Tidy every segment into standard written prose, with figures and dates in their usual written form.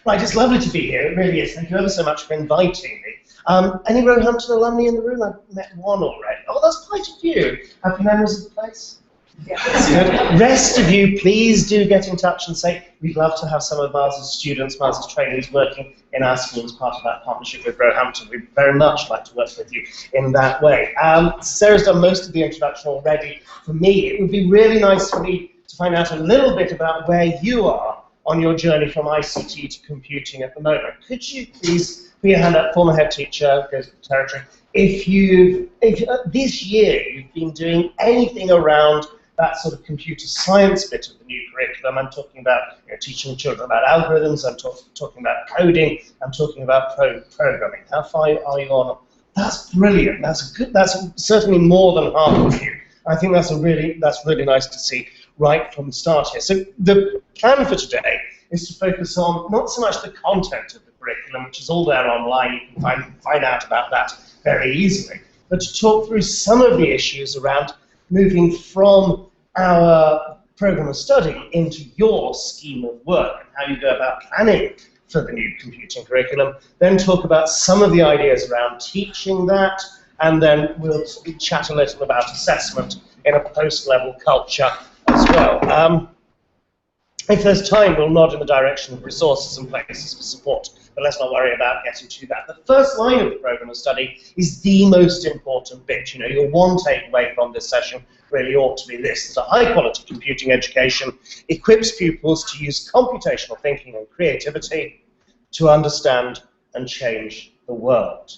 Right, it's lovely to be here. It really is. Thank you ever so much for inviting me. Any Roehampton alumni in the room? I've met one already. Oh, that's quite a few. Happy memories of the place? Yeah. Rest of you, please do get in touch and say, we'd love to have some of Mars's students, Mars's trainees working in our school as part of that partnership with Roehampton. We'd very much like to work with you in that way. Sarah's done most of the introduction already. For me, it would be really nice for me to find out a little bit about where you are on your journey from ICT to computing at the moment. Could you please put your hand up, former head teacher, goes to the territory, if this year you've been doing anything around that sort of computer science bit of the new curriculum. I'm talking about teaching children about algorithms, I'm talking about coding, I'm talking about programming. How far are you on? That's brilliant. That's certainly more than half of you. I think that's really nice to see right from the start here. So the plan for today is to focus on not so much the content of the curriculum, which is all there online, you can find out about that very easily, but to talk through some of the issues around moving from our program of study into your scheme of work and how you go about planning for the new computing curriculum, then talk about some of the ideas around teaching that, and then we'll chat a little about assessment in a post-level culture as well. If there's time, we'll nod in the direction of resources and places for support, but let's not worry about getting to that. The first line of the program of study is the most important bit. Your one takeaway from this session really ought to be this: that a high-quality computing education equips pupils to use computational thinking and creativity to understand and change the world.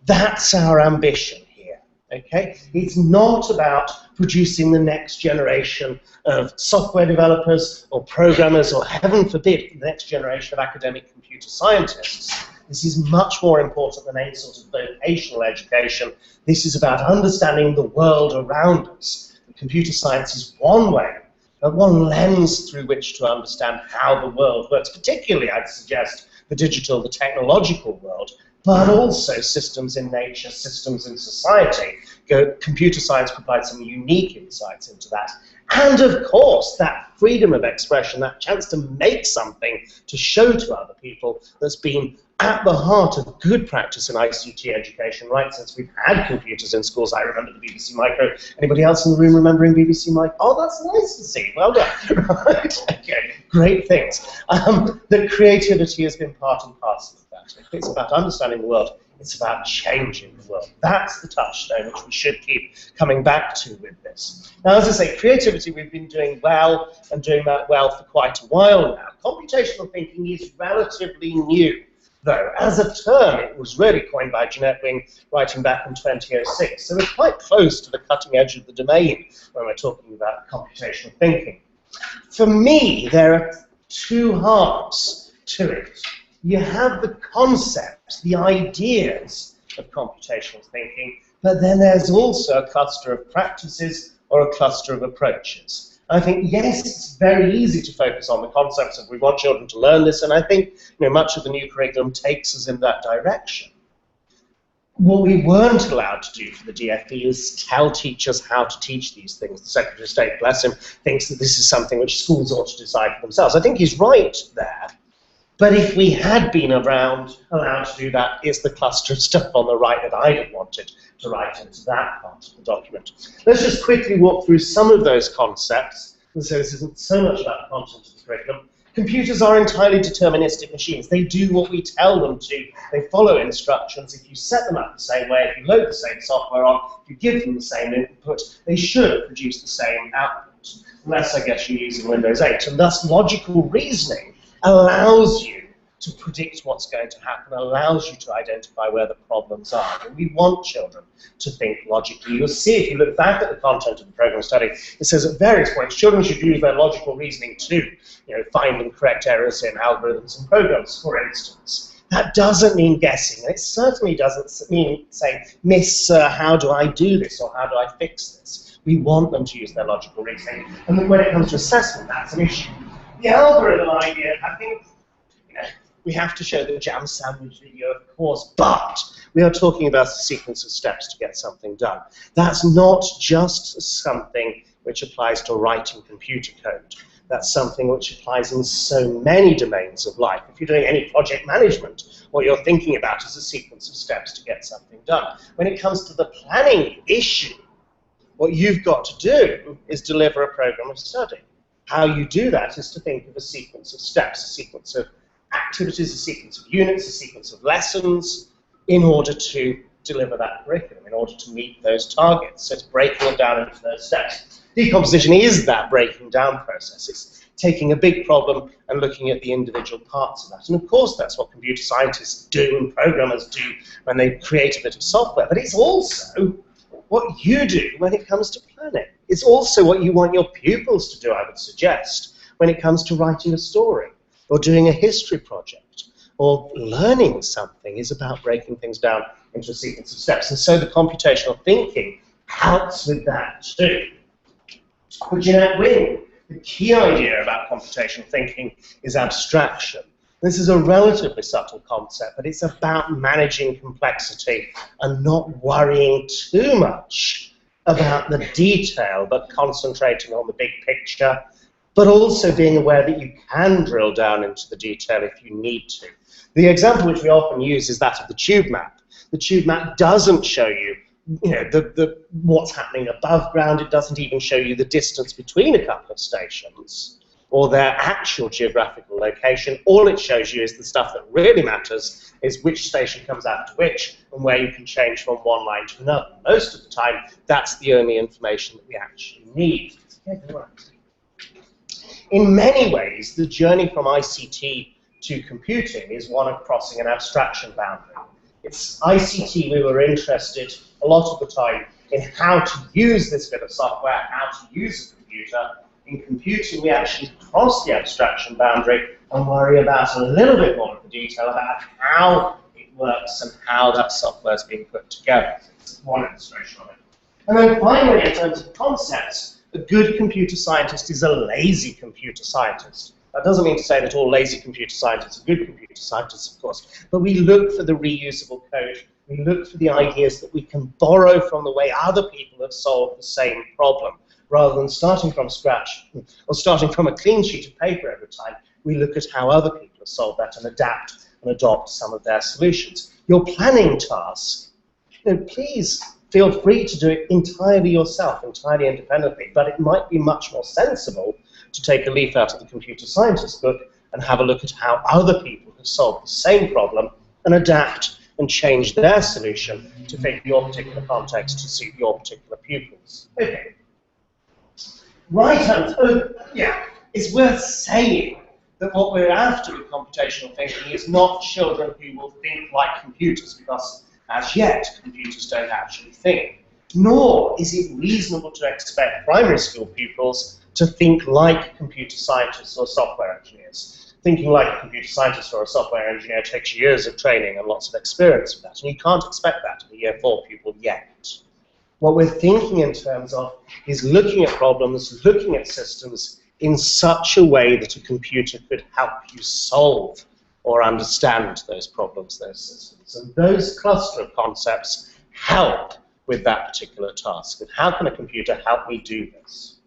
That's our ambition here, okay? It's not about producing the next generation of software developers or programmers or, heaven forbid, the next generation of academic computer scientists. This is much more important than any sort of vocational education. This is about understanding the world around us. Computer science is one way, one lens through which to understand how the world works, particularly, I'd suggest, the digital, the technological world, but also systems in nature, systems in society. Computer science provides some unique insights into that. And of course, that freedom of expression, that chance to make something to show to other people, that's been at the heart of good practice in ICT education right since we've had computers in schools. I remember the BBC Micro. Anybody else in the room remembering BBC Micro? Oh, that's nice to see. Well done. Right. Okay. Great things. The creativity has been part and parcel of that. It's about understanding the world. It's about changing the world. That's the touchstone which we should keep coming back to with this. Now, as I say, creativity we've been doing well, and doing that well for quite a while now. Computational thinking is relatively new, though. As a term, it was really coined by Jeanette Wing writing back in 2006. So we're quite close to the cutting edge of the domain when we're talking about computational thinking. For me, there are two halves to it. You have the concepts, the ideas of computational thinking, but then there's also a cluster of practices or a cluster of approaches. I think, yes, it's very easy to focus on the concepts of we want children to learn this, and I think much of the new curriculum takes us in that direction. What we weren't allowed to do for the DFE is tell teachers how to teach these things. The Secretary of State, bless him, thinks that this is something which schools ought to decide for themselves. I think he's right there. But if we had been allowed to do that, it's the cluster of stuff on the right that I'd have wanted to write into that part of the document. Let's just quickly walk through some of those concepts. And so this isn't so much about the content of the curriculum. Computers are entirely deterministic machines. They do what we tell them to. They follow instructions. If you set them up the same way, if you load the same software on, if you give them the same input, they should produce the same output. Unless, I guess, you're using Windows 8. And thus, logical reasoning allows you to predict what's going to happen, allows you to identify where the problems are. And we want children to think logically. You'll see if you look back at the content of the program study, it says at various points children should use their logical reasoning to find and correct errors in algorithms and programs, for instance. That doesn't mean guessing. It certainly doesn't mean saying, Miss, how do I do this, or how do I fix this? We want them to use their logical reasoning. And then when it comes to assessment, that's an issue. The algorithm idea, I think, we have to show the jam sandwich video, of course, but we are talking about a sequence of steps to get something done. That's not just something which applies to writing computer code. That's something which applies in so many domains of life. If you're doing any project management, what you're thinking about is a sequence of steps to get something done. When it comes to the planning issue, what you've got to do is deliver a program of study. How you do that is to think of a sequence of steps, a sequence of activities, a sequence of units, a sequence of lessons, in order to deliver that curriculum, in order to meet those targets. So it's breaking it down into those steps. Decomposition is that breaking down process. It's taking a big problem and looking at the individual parts of that. And of course that's what computer scientists do and programmers do when they create a bit of software. But it's also what you do when it comes to planning. It's also what you want your pupils to do, I would suggest, when it comes to writing a story or doing a history project or learning something is about breaking things down into a sequence of steps. And so the computational thinking helps with that too. But Jeanette Wing, the key idea about computational thinking is abstraction. This is a relatively subtle concept, but it's about managing complexity and not worrying too much about the detail, but concentrating on the big picture, but also being aware that you can drill down into the detail if you need to. The example which we often use is that of the tube map. The tube map doesn't show you, what's happening above ground. It doesn't even show you the distance between a couple of stations or their actual geographical location. All it shows you is the stuff that really matters, is which station comes after which and where you can change from one line to another. Most of the time, that's the only information that we actually need. In many ways, the journey from ICT to computing is one of crossing an abstraction boundary. It's ICT we were interested a lot of the time in how to use this bit of software, how to use a computer. In computing, we actually cross the abstraction boundary and worry about a little bit more of the detail about how it works and how that software is being put together. It's one illustration of it. And then finally, in terms of concepts, a good computer scientist is a lazy computer scientist. That doesn't mean to say that all lazy computer scientists are good computer scientists, of course, but we look for the reusable code. We look for the ideas that we can borrow from the way other people have solved the same problem. Rather than starting from scratch or starting from a clean sheet of paper every time, we look at how other people have solved that and adapt and adopt some of their solutions. Your planning task, please feel free to do it entirely yourself, entirely independently, but it might be much more sensible to take a leaf out of the computer scientist book and have a look at how other people have solved the same problem and adapt and change their solution to fit your particular context, to suit your particular pupils. Okay. Right, it's worth saying that what we're after with computational thinking is not children who will think like computers, because as yet, computers don't actually think. Nor is it reasonable to expect primary school pupils to think like computer scientists or software engineers. Thinking like a computer scientist or a software engineer takes years of training and lots of experience with that, and you can't expect that of a Year 4 pupil yet. What we're thinking in terms of is looking at problems, looking at systems in such a way that a computer could help you solve or understand those problems, those systems. And those cluster of concepts help with that particular task. And how can a computer help me do this?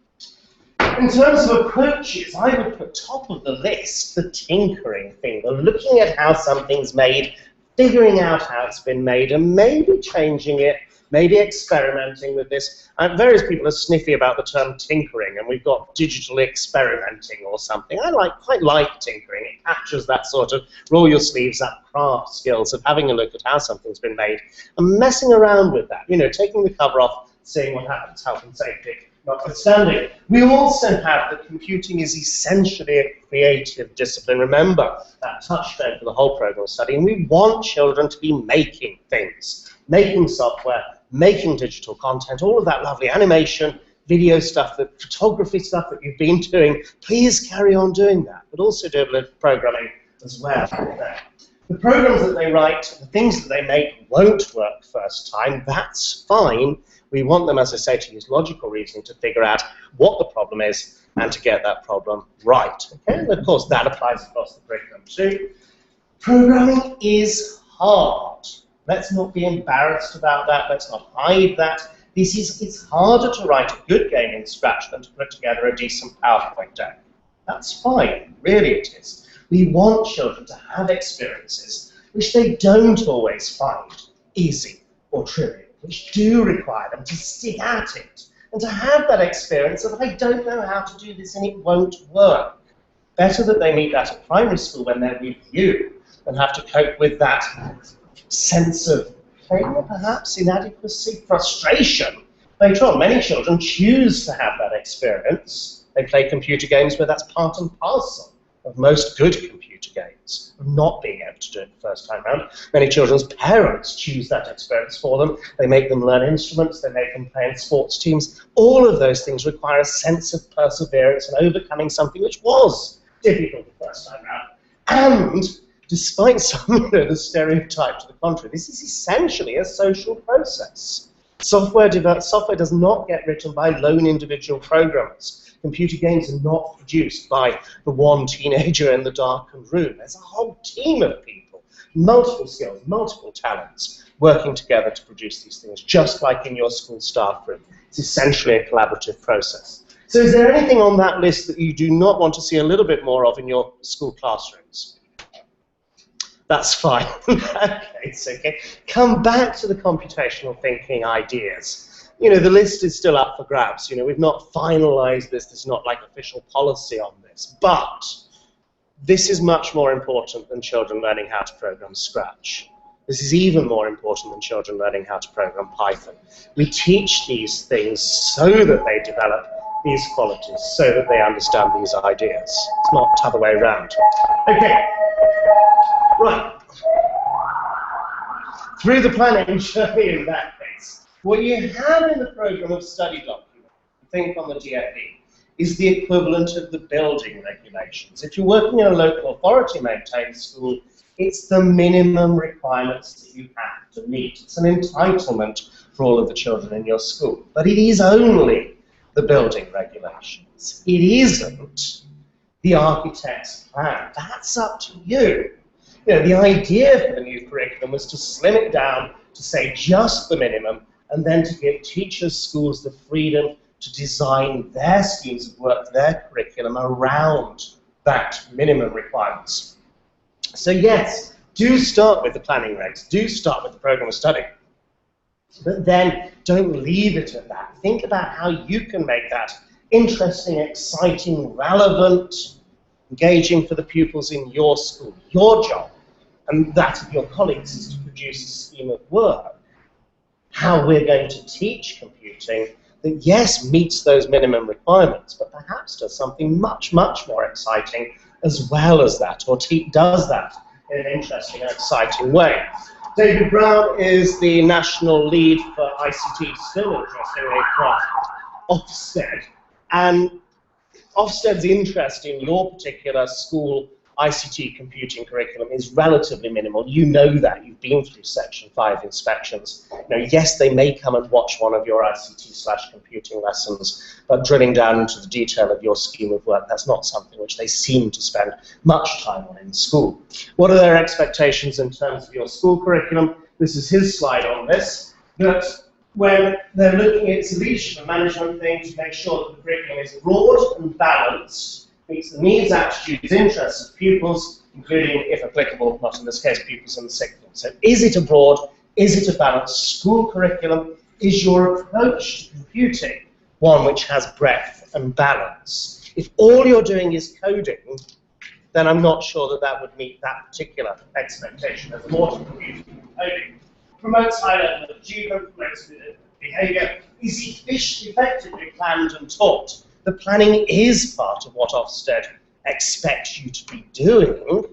In terms of approaches, I would put top of the list the tinkering thing, the looking at how something's made, figuring out how it's been made, and maybe changing it, maybe experimenting with this. Various people are sniffy about the term tinkering, and we've got digital experimenting or something. I quite like tinkering. It captures that sort of roll your sleeves up craft skills of having a look at how something's been made and messing around with that, taking the cover off, seeing what happens, health and safety notwithstanding. We also have that computing is essentially a creative discipline. Remember that touchstone for the whole program study, and we want children to be making things, making software, making digital content, all of that lovely animation, video stuff, the photography stuff that you've been doing. Please carry on doing that, but also do a bit of programming as well. The programs that they write, the things that they make won't work first time. That's fine. We want them, as I say, to use logical reasoning to figure out what the problem is and to get that problem right. Okay? And of course, that applies across the curriculum too. Programming is hard. Let's not be embarrassed about that. Let's not hide that. It's harder to write a good game in Scratch than to put together a decent PowerPoint deck. That's fine, really it is. We want children to have experiences which they don't always find easy or trivial, which do require them to stick at it, and to have that experience of, I don't know how to do this and it won't work. Better that they meet that at primary school when they're with you and have to cope with that sense of failure, perhaps, inadequacy, frustration. Later on, many children choose to have that experience. They play computer games where that's part and parcel of most good computer games, of not being able to do it the first time round. Many children's parents choose that experience for them. They make them learn instruments, they make them play in sports teams. All of those things require a sense of perseverance and overcoming something which was difficult the first time round. And despite some of the stereotype to the contrary, this is essentially a social process. Software does not get written by lone individual programmers. Computer games are not produced by the one teenager in the darkened room. There's a whole team of people, multiple skills, multiple talents, working together to produce these things, just like in your school staff room. It's essentially a collaborative process. So is there anything on that list that you do not want to see a little bit more of in your school classrooms? That's fine. Okay, it's okay. Come back to the computational thinking ideas. You know, the list is still up for grabs. You know, we've not finalized this. There's not like official policy on this. But this is much more important than children learning how to program Scratch. This is even more important than children learning how to program Python. We teach these things so that they develop these qualities, so that they understand these ideas. It's not the other way around. Okay. Right. Through the planning journey in that case, what you have in the program of study document, think on the DFE, is the equivalent of the building regulations. If you're working in a local authority maintained school, it's the minimum requirements that you have to meet. It's an entitlement for all of the children in your school. But it is only the building regulations. It isn't the architect's plan. That's up to you. You know, the idea for the new curriculum was to slim it down to say just the minimum, and then to give teachers, schools the freedom to design their schemes of work, their curriculum around that minimum requirements. So yes, do start with the planning regs, do start with the program of study, but then don't leave it at that. Think about how you can make that interesting, exciting, relevant, engaging for the pupils in your school. Your job, and that of your colleagues, is to produce a scheme of work. How we're going to teach computing that, yes, meets those minimum requirements, but perhaps does something much, much more exciting as well as that, or does that in an interesting and exciting way. David Brown is the national lead for ICT, still interestingly, from Ofsted. And Ofsted's interest in your particular school ICT computing curriculum is relatively minimal. You know that. You've been through Section 5 inspections. You know, yes, they may come and watch one of your ICT/computing lessons, but drilling down into the detail of your scheme of work, that's not something which they seem to spend much time on in school. What are their expectations in terms of your school curriculum? This is his slide on this, that when they're looking at its leadership and management thing to make sure that the curriculum is broad and balanced, meets the needs, attitudes, interests of pupils, including, if applicable, not in this case, pupils in the sixth form. So is it a broad, is it a balanced school curriculum? Is your approach to computing one which has breadth and balance? If all you're doing is coding, then I'm not sure that that would meet that particular expectation. There's more to computing than coding. Promotes high level of achievement, promotes behavior, is effectively planned and taught. The planning is part of what Ofsted expects you to be doing,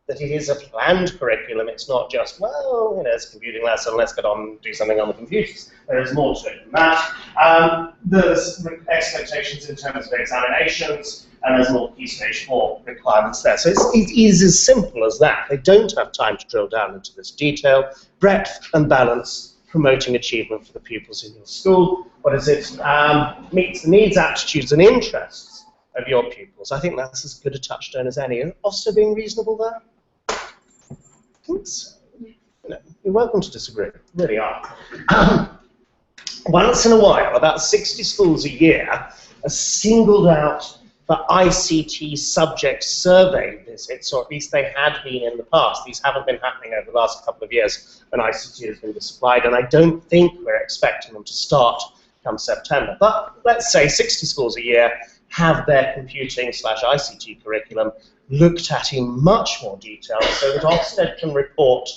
that it is a planned curriculum. It's not just, well, you know, it's a computing lesson, let's get on and do something on the computers. There is more to it than that. There's expectations in terms of examinations, and there's more Key Stage 4 requirements there. So it is as simple as that. They don't have time to drill down into this detail. Breadth and balance, promoting achievement for the pupils in your school. What is it? Meets the needs, attitudes, and interests of your pupils. I think that's as good a touchstone as any. Is Ofsted being reasonable there? I think so. No, you're welcome to disagree. You really are. once in a while, about 60 schools a year are singled out for ICT subject survey visits, or at least they had been in the past. These haven't been happening over the last couple of years when ICT has been supplied, and I don't think we're expecting them to start come September. But let's say 60 schools a year have their computing/ICT curriculum looked at in much more detail so that Ofsted can report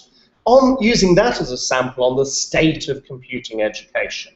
on, using that as a sample, on the state of computing education.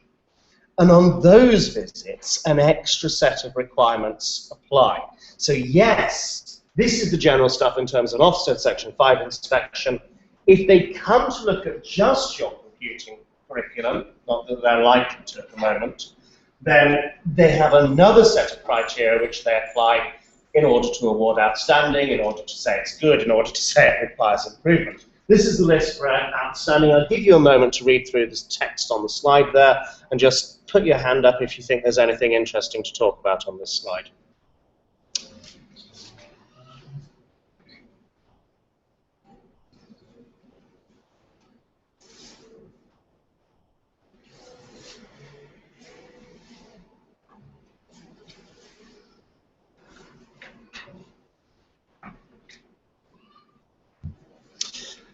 And on those visits, an extra set of requirements apply. So yes, this is the general stuff in terms of Ofsted Section 5 inspection. If they come to look at just your computing curriculum, not that they're likely to at the moment, then they have another set of criteria which they apply in order to award outstanding, in order to say it's good, in order to say it requires improvement. This is the list for outstanding. I'll give you a moment to read through this text on the slide there, and just put your hand up if you think there's anything interesting to talk about on this slide.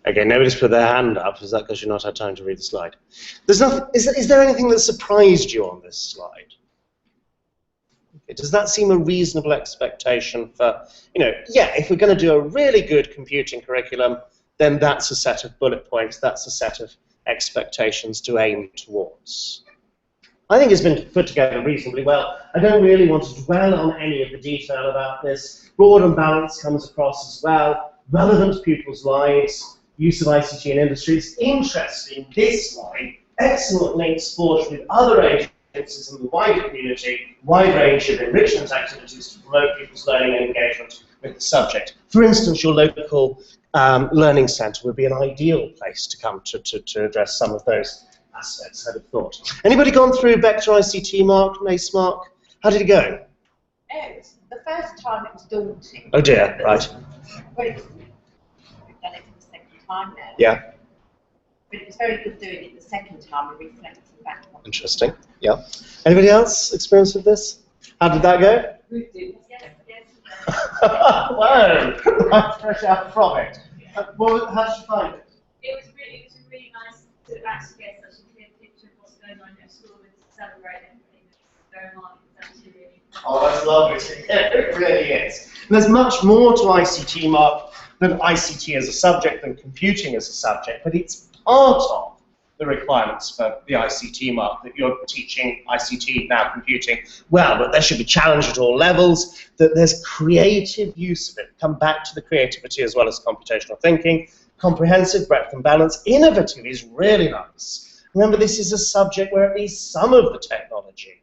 Okay, nobody's put their hand up. Is that because you've not had time to read the slide? There's nothing, is there anything that surprised you on this slide? Okay, does that seem a reasonable expectation for, yeah, if we're going to do a really good computing curriculum, then that's a set of bullet points, that's a set of expectations to aim towards. I think it's been put together reasonably well. I don't really want to dwell on any of the detail about this. Broad and balanced comes across as well. Relevant to people's lives. Use of ICT in industry. It's interesting, this slide, excellently explored with other agencies in the wider community, wide range of enrichment activities to promote people's learning and engagement with the subject. For instance, your local learning centre would be an ideal place to come to address some of those aspects, I'd have thought. Anybody gone through Vector ICT, Mark, Mace Mark? How did it go? The first time it was daunting. Oh dear, right. Well, we've done it for the second time now. Yeah. But it was very good doing it the second time and reflecting back on it. Interesting, yeah. Anybody else experience with this? How did that go? We did. Yes. Whoa, right, fresh out from it. How did you find it? It was really nice to actually get such a clear picture of what's going on at school and to celebrate everything that's going on. It's actually really Oh, that's lovely to hear. It really is. And there's much more to ICT, Mark, than ICT as a subject, than computing as a subject, but it's part of the requirements for the ICT mark, that you're teaching ICT, now computing, well, that there should be challenge at all levels, that there's creative use of it. Come back to the creativity as well as computational thinking. Comprehensive, breadth and balance. Innovative is really nice. Remember, this is a subject where at least some of the technology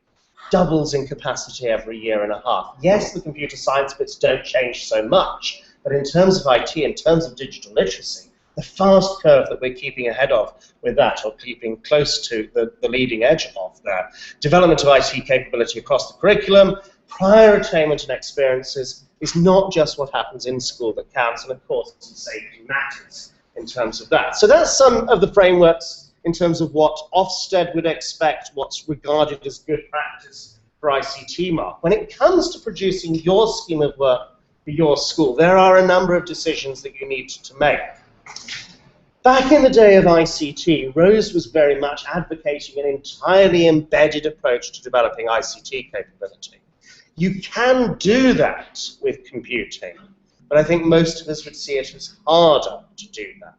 doubles in capacity every year and a half. Yes, the computer science bits don't change so much, but in terms of IT, in terms of digital literacy, the fast curve that we're keeping ahead of with that, or keeping close to the leading edge of that, development of IT capability across the curriculum, prior attainment and experiences is not just what happens in school that counts, and of course safety matters in terms of that. So that's some of the frameworks in terms of what Ofsted would expect, what's regarded as good practice for ICT mark. When it comes to producing your scheme of work for your school, there are a number of decisions that you need to make. Back in the day of ICT, Rose was very much advocating an entirely embedded approach to developing ICT capability. You can do that with computing, but I think most of us would see it as harder to do that.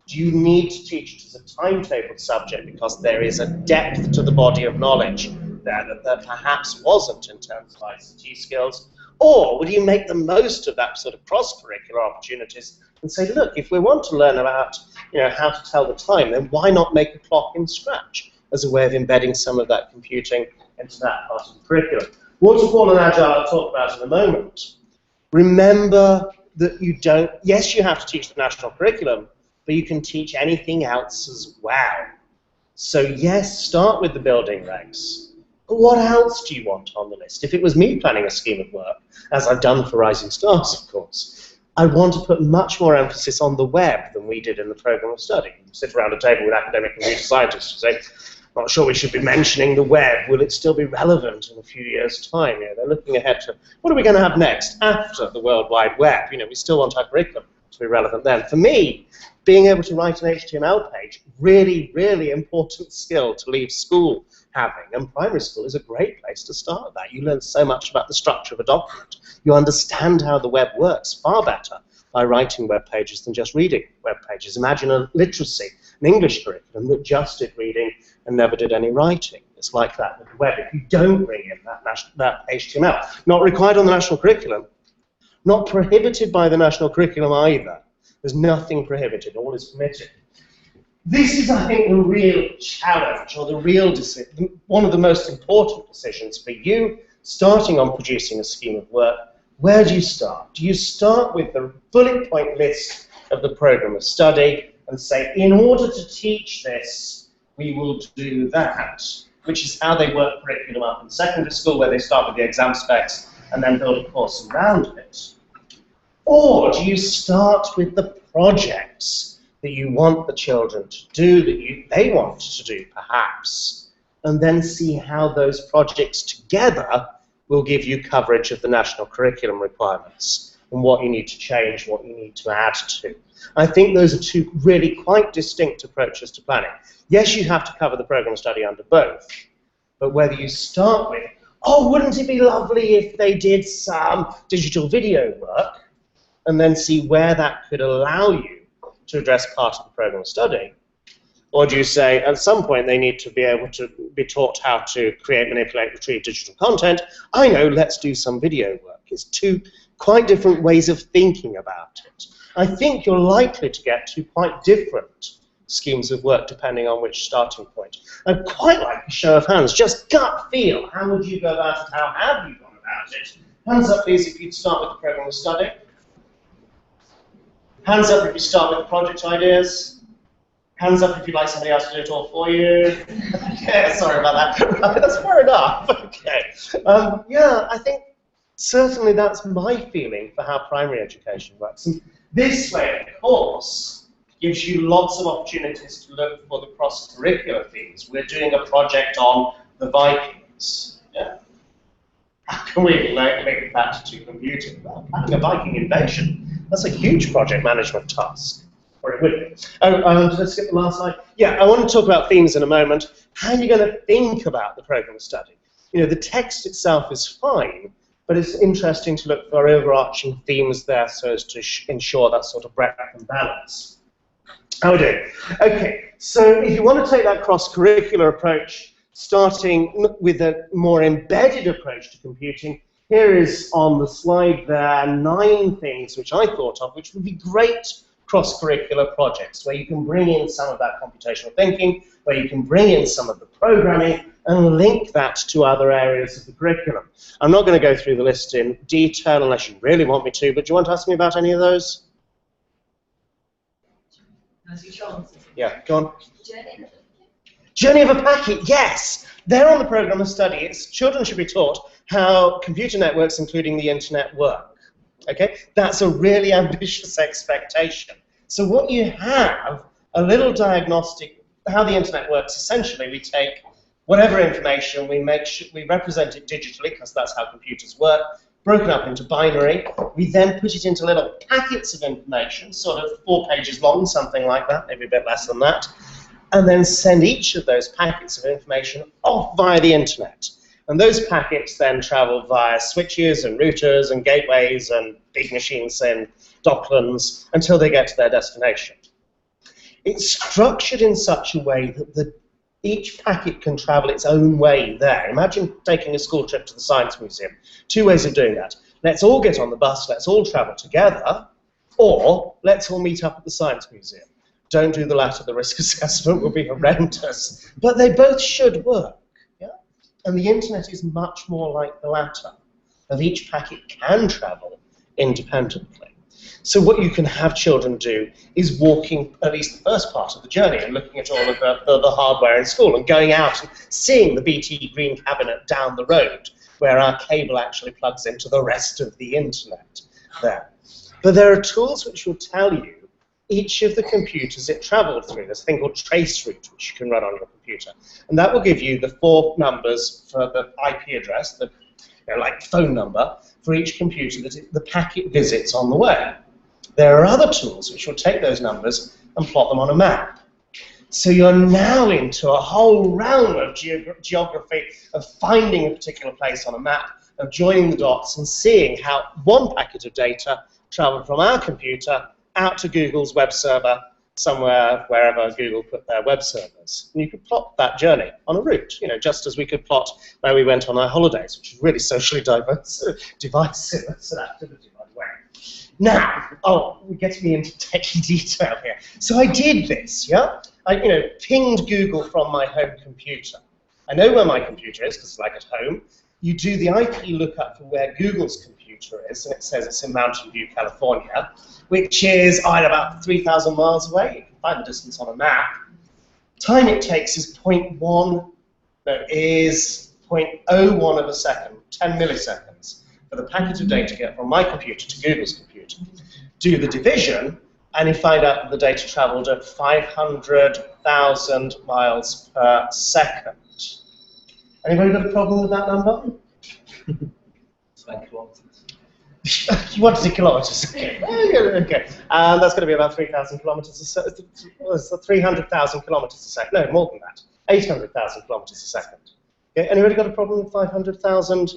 Do you need to teach it as a timetabled subject because there is a depth to the body of knowledge there that there perhaps wasn't in terms of ICT skills? Or would you make the most of that sort of cross-curricular opportunities and say, look, if we want to learn about how to tell the time, then why not make a clock in Scratch as a way of embedding some of that computing into that part of the curriculum? Waterfall and agile I'll talk about in a moment. Remember that you don't, yes, you have to teach the national curriculum, but you can teach anything else as well. So yes, start with the building regs. But what else do you want on the list? If it was me planning a scheme of work, as I've done for Rising Stars, of course, I'd want to put much more emphasis on the web than we did in the programme of study. You sit around a table with academic computer scientists and say, Not sure we should be mentioning the web. Will it still be relevant in a few years' time? You know, they're looking ahead to what are we going to have next after the World Wide Web? You know, we still want our curriculum to be relevant then. For me, being able to write an HTML page, really, really important skill to leave school having. And primary school is a great place to start that. You learn so much about the structure of a document. You understand how the web works far better by writing web pages than just reading web pages. Imagine a literacy, an English curriculum that just did reading and never did any writing. It's like that with the web. If you don't bring in that HTML, not required on the national curriculum, not prohibited by the national curriculum either. There's nothing prohibited, all is permitted. This is, I think, the real challenge, or the real decision, one of the most important decisions for you starting on producing a scheme of work. Where do you start? Do you start with the bullet point list of the program of study and say, in order to teach this, we will do that, which is how they work curriculum up in secondary school, where they start with the exam specs and then build a course around it? Or do you start with the projects that you want the children to do, that they want to do, perhaps, and then see how those projects together will give you coverage of the national curriculum requirements and what you need to change, what you need to add to. I think those are two really quite distinct approaches to planning. Yes, you have to cover the program of study under both, but whether you start with, oh, wouldn't it be lovely if they did some digital video work, and then see where that could allow you to address part of the program of study? Or do you say, at some point, they need to be able to be taught how to create, manipulate, retrieve digital content? I know, let's do some video work. It's two quite different ways of thinking about it. I think you're likely to get two quite different schemes of work depending on which starting point. I'd quite like a show of hands, just gut feel. How would you go about it? How have you gone about it? Hands up, please, if you'd start with the program of study. Hands up if you start with project ideas. Hands up if you'd like somebody else to do it all for you. Okay, sorry about that. That's fair enough. Okay. Yeah, I think certainly that's my feeling for how primary education works. And this way, of course, gives you lots of opportunities to look for the cross-curricular themes. We're doing a project on the Vikings. Yeah. How can we link that to computing? Well, planning a Viking invasion. That's a huge project management task, or it would be. Oh, let's skip the last slide. Yeah, I want to talk about themes in a moment. How are you going to think about the program of study? You know, the text itself is fine, but it's interesting to look for overarching themes there so as to ensure that sort of breadth and balance. How are we doing? Okay, so if you want to take that cross-curricular approach, starting with a more embedded approach to computing, here is on the slide there 9 things which I thought of which would be great cross-curricular projects where you can bring in some of that computational thinking, where you can bring in some of the programming and link that to other areas of the curriculum. I'm not going to go through the list in detail unless you really want me to, but do you want to ask me about any of those? Yeah, go on. Journey of a packet, yes! They're on the program of study. It's children should be taught how computer networks, including the internet, work. Okay? That's a really ambitious expectation. So what you have, a little diagnostic, how the internet works, essentially we take whatever information, we represent it digitally, because that's how computers work, broken up into binary. We then put it into little packets of information, sort of 4 pages long, something like that, maybe a bit less than that, and then send each of those packets of information off via the internet. And those packets then travel via switches and routers and gateways and big machines and Docklands until they get to their destination. It's structured in such a way that each packet can travel its own way there. Imagine taking a school trip to the Science Museum. 2 ways of doing that. Let's all get on the bus, let's all travel together, or let's all meet up at the Science Museum. Don't do the latter, the risk assessment will be horrendous. But they both should work. Yeah? And the internet is much more like the latter, of each packet can travel independently. So what you can have children do is walking at least the first part of the journey and looking at all of the hardware in school and going out and seeing the BT green cabinet down the road where our cable actually plugs into the rest of the internet there. But there are tools which will tell you each of the computers it traveled through. There's a thing called traceroute, which you can run on your computer. And that will give you the 4 numbers for the IP address, the like phone number, for each computer that the packet visits on the way. There are other tools which will take those numbers and plot them on a map. So you're now into a whole realm of geography, of finding a particular place on a map, of joining the dots and seeing how one packet of data traveled from our computer out to Google's web server, somewhere, wherever Google put their web servers. And you could plot that journey on a route, just as we could plot where we went on our holidays, which is really socially divisive. It's an activity, by the way. Now, we're getting me into techie detail here. So I did this, yeah? I pinged Google from my home computer. I know where my computer is, because it's like at home. You do the IP lookup for where Google's computer is, and it says it's in Mountain View, California, which is about 3,000 miles away. You can find the distance on a map. Time it takes is 0.01 of a second, 10 milliseconds, for the packet of data to get from my computer to Google's computer. Do the division, and you find out that the data traveled at 500,000 miles per second. Anybody got a problem with that number? 20 kilometers. You want to see kilometers? Okay. Okay. That's going to be about 3,000 kilometers a second. 300,000 kilometers a second. No, more than that. 800,000 kilometers a second. Okay. Anybody got a problem with 500,000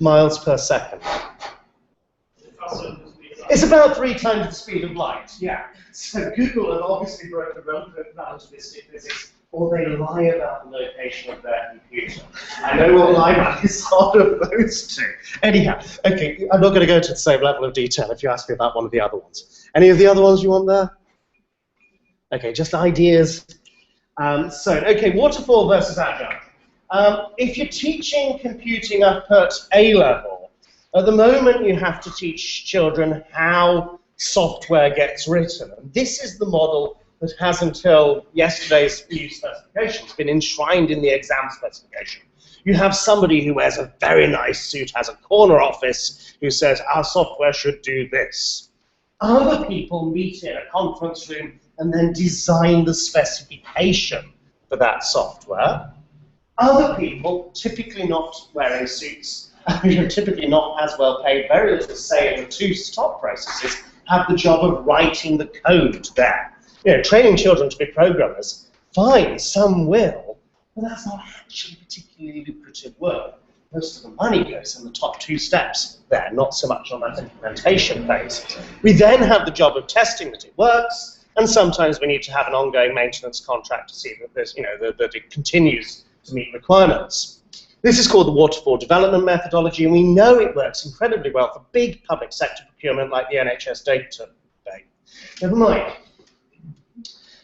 miles per second? It's about 3 times the speed of light. Yeah. So Google have obviously broken relativistic physics, or they lie about the location of their computer. I know what lie about is hard of those two. Anyhow, okay, I'm not going to go to the same level of detail if you ask me about one of the other ones. Any of the other ones you want there? Okay, just ideas. Okay, Waterfall versus Agile. If you're teaching computing up at A level, at the moment you have to teach children how software gets written. And this is the model that has, until yesterday's new specifications, been enshrined in the exam specification. You have somebody who wears a very nice suit, has a corner office, who says, our software should do this. Other people meet in a conference room and then design the specification for that software. Other people, typically not wearing suits, typically not as well paid, very little say in the 2 top processes, have the job of writing the code there. Training children to be programmers, fine, some will, but that's not actually particularly lucrative work. Most of the money goes in the top 2 steps there, not so much on that implementation phase. We then have the job of testing that it works, and sometimes we need to have an ongoing maintenance contract to see that there's, that it continues to meet requirements. This is called the Waterfall development methodology, and we know it works incredibly well for big public sector procurement like the NHS data bank. Never mind.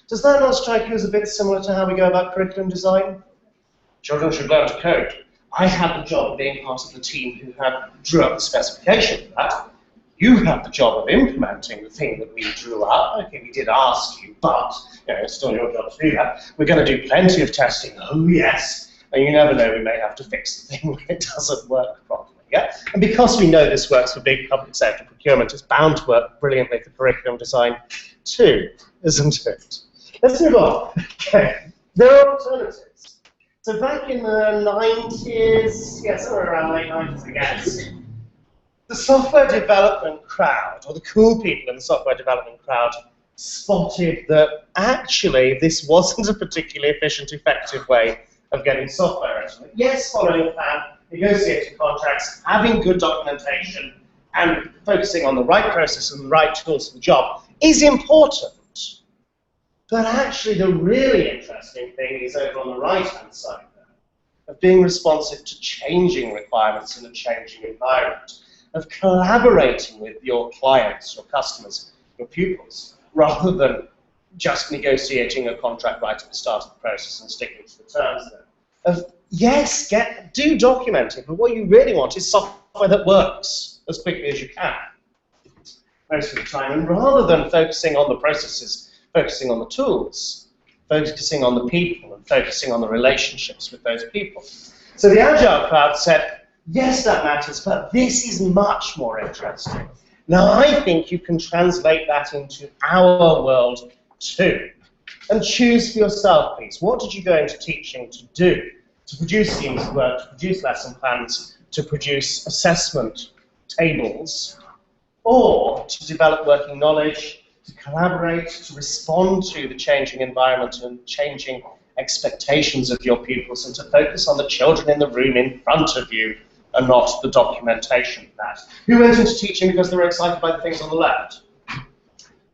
Does that not strike you as a bit similar to how we go about curriculum design? Children should learn to code. I had the job of being part of the team who drew up the specification for that. You have the job of implementing the thing that we drew up. Okay, we did ask you, but it's still your job to do that. We're going to do plenty of testing. Oh, yes. And you never know, we may have to fix the thing when it doesn't work properly. Yeah? And because we know this works for big public sector procurement, it's bound to work brilliantly for curriculum design too, isn't it? Let's move on. Okay. There are alternatives. So back in the 90s, somewhere around late 90s, I guess, the software development crowd, or the cool people in the software development crowd, spotted that actually this wasn't a particularly efficient, effective way of getting software written. Yes, following a plan, negotiating contracts, having good documentation, and focusing on the right process and the right tools for the job is important. But actually, the really interesting thing is over on the right-hand side there, of being responsive to changing requirements in a changing environment, of collaborating with your clients, your customers, your pupils, rather than just negotiating a contract right at the start of the process and sticking to the terms there. Of, yes, do documenting, but what you really want is software that works as quickly as you can, most of the time. And rather than focusing on the processes, focusing on the tools, focusing on the people, and focusing on the relationships with those people. So the Agile crowd said, yes, that matters, but this is much more interesting. Now, I think you can translate that into our world too. And choose for yourself, please. What did you go into teaching to do? To produce schemes of work, to produce lesson plans, to produce assessment tables, or to develop working knowledge, to collaborate, to respond to the changing environment and changing expectations of your pupils, and to focus on the children in the room in front of you and not the documentation of that. Who went into teaching because they were excited by the things on the left?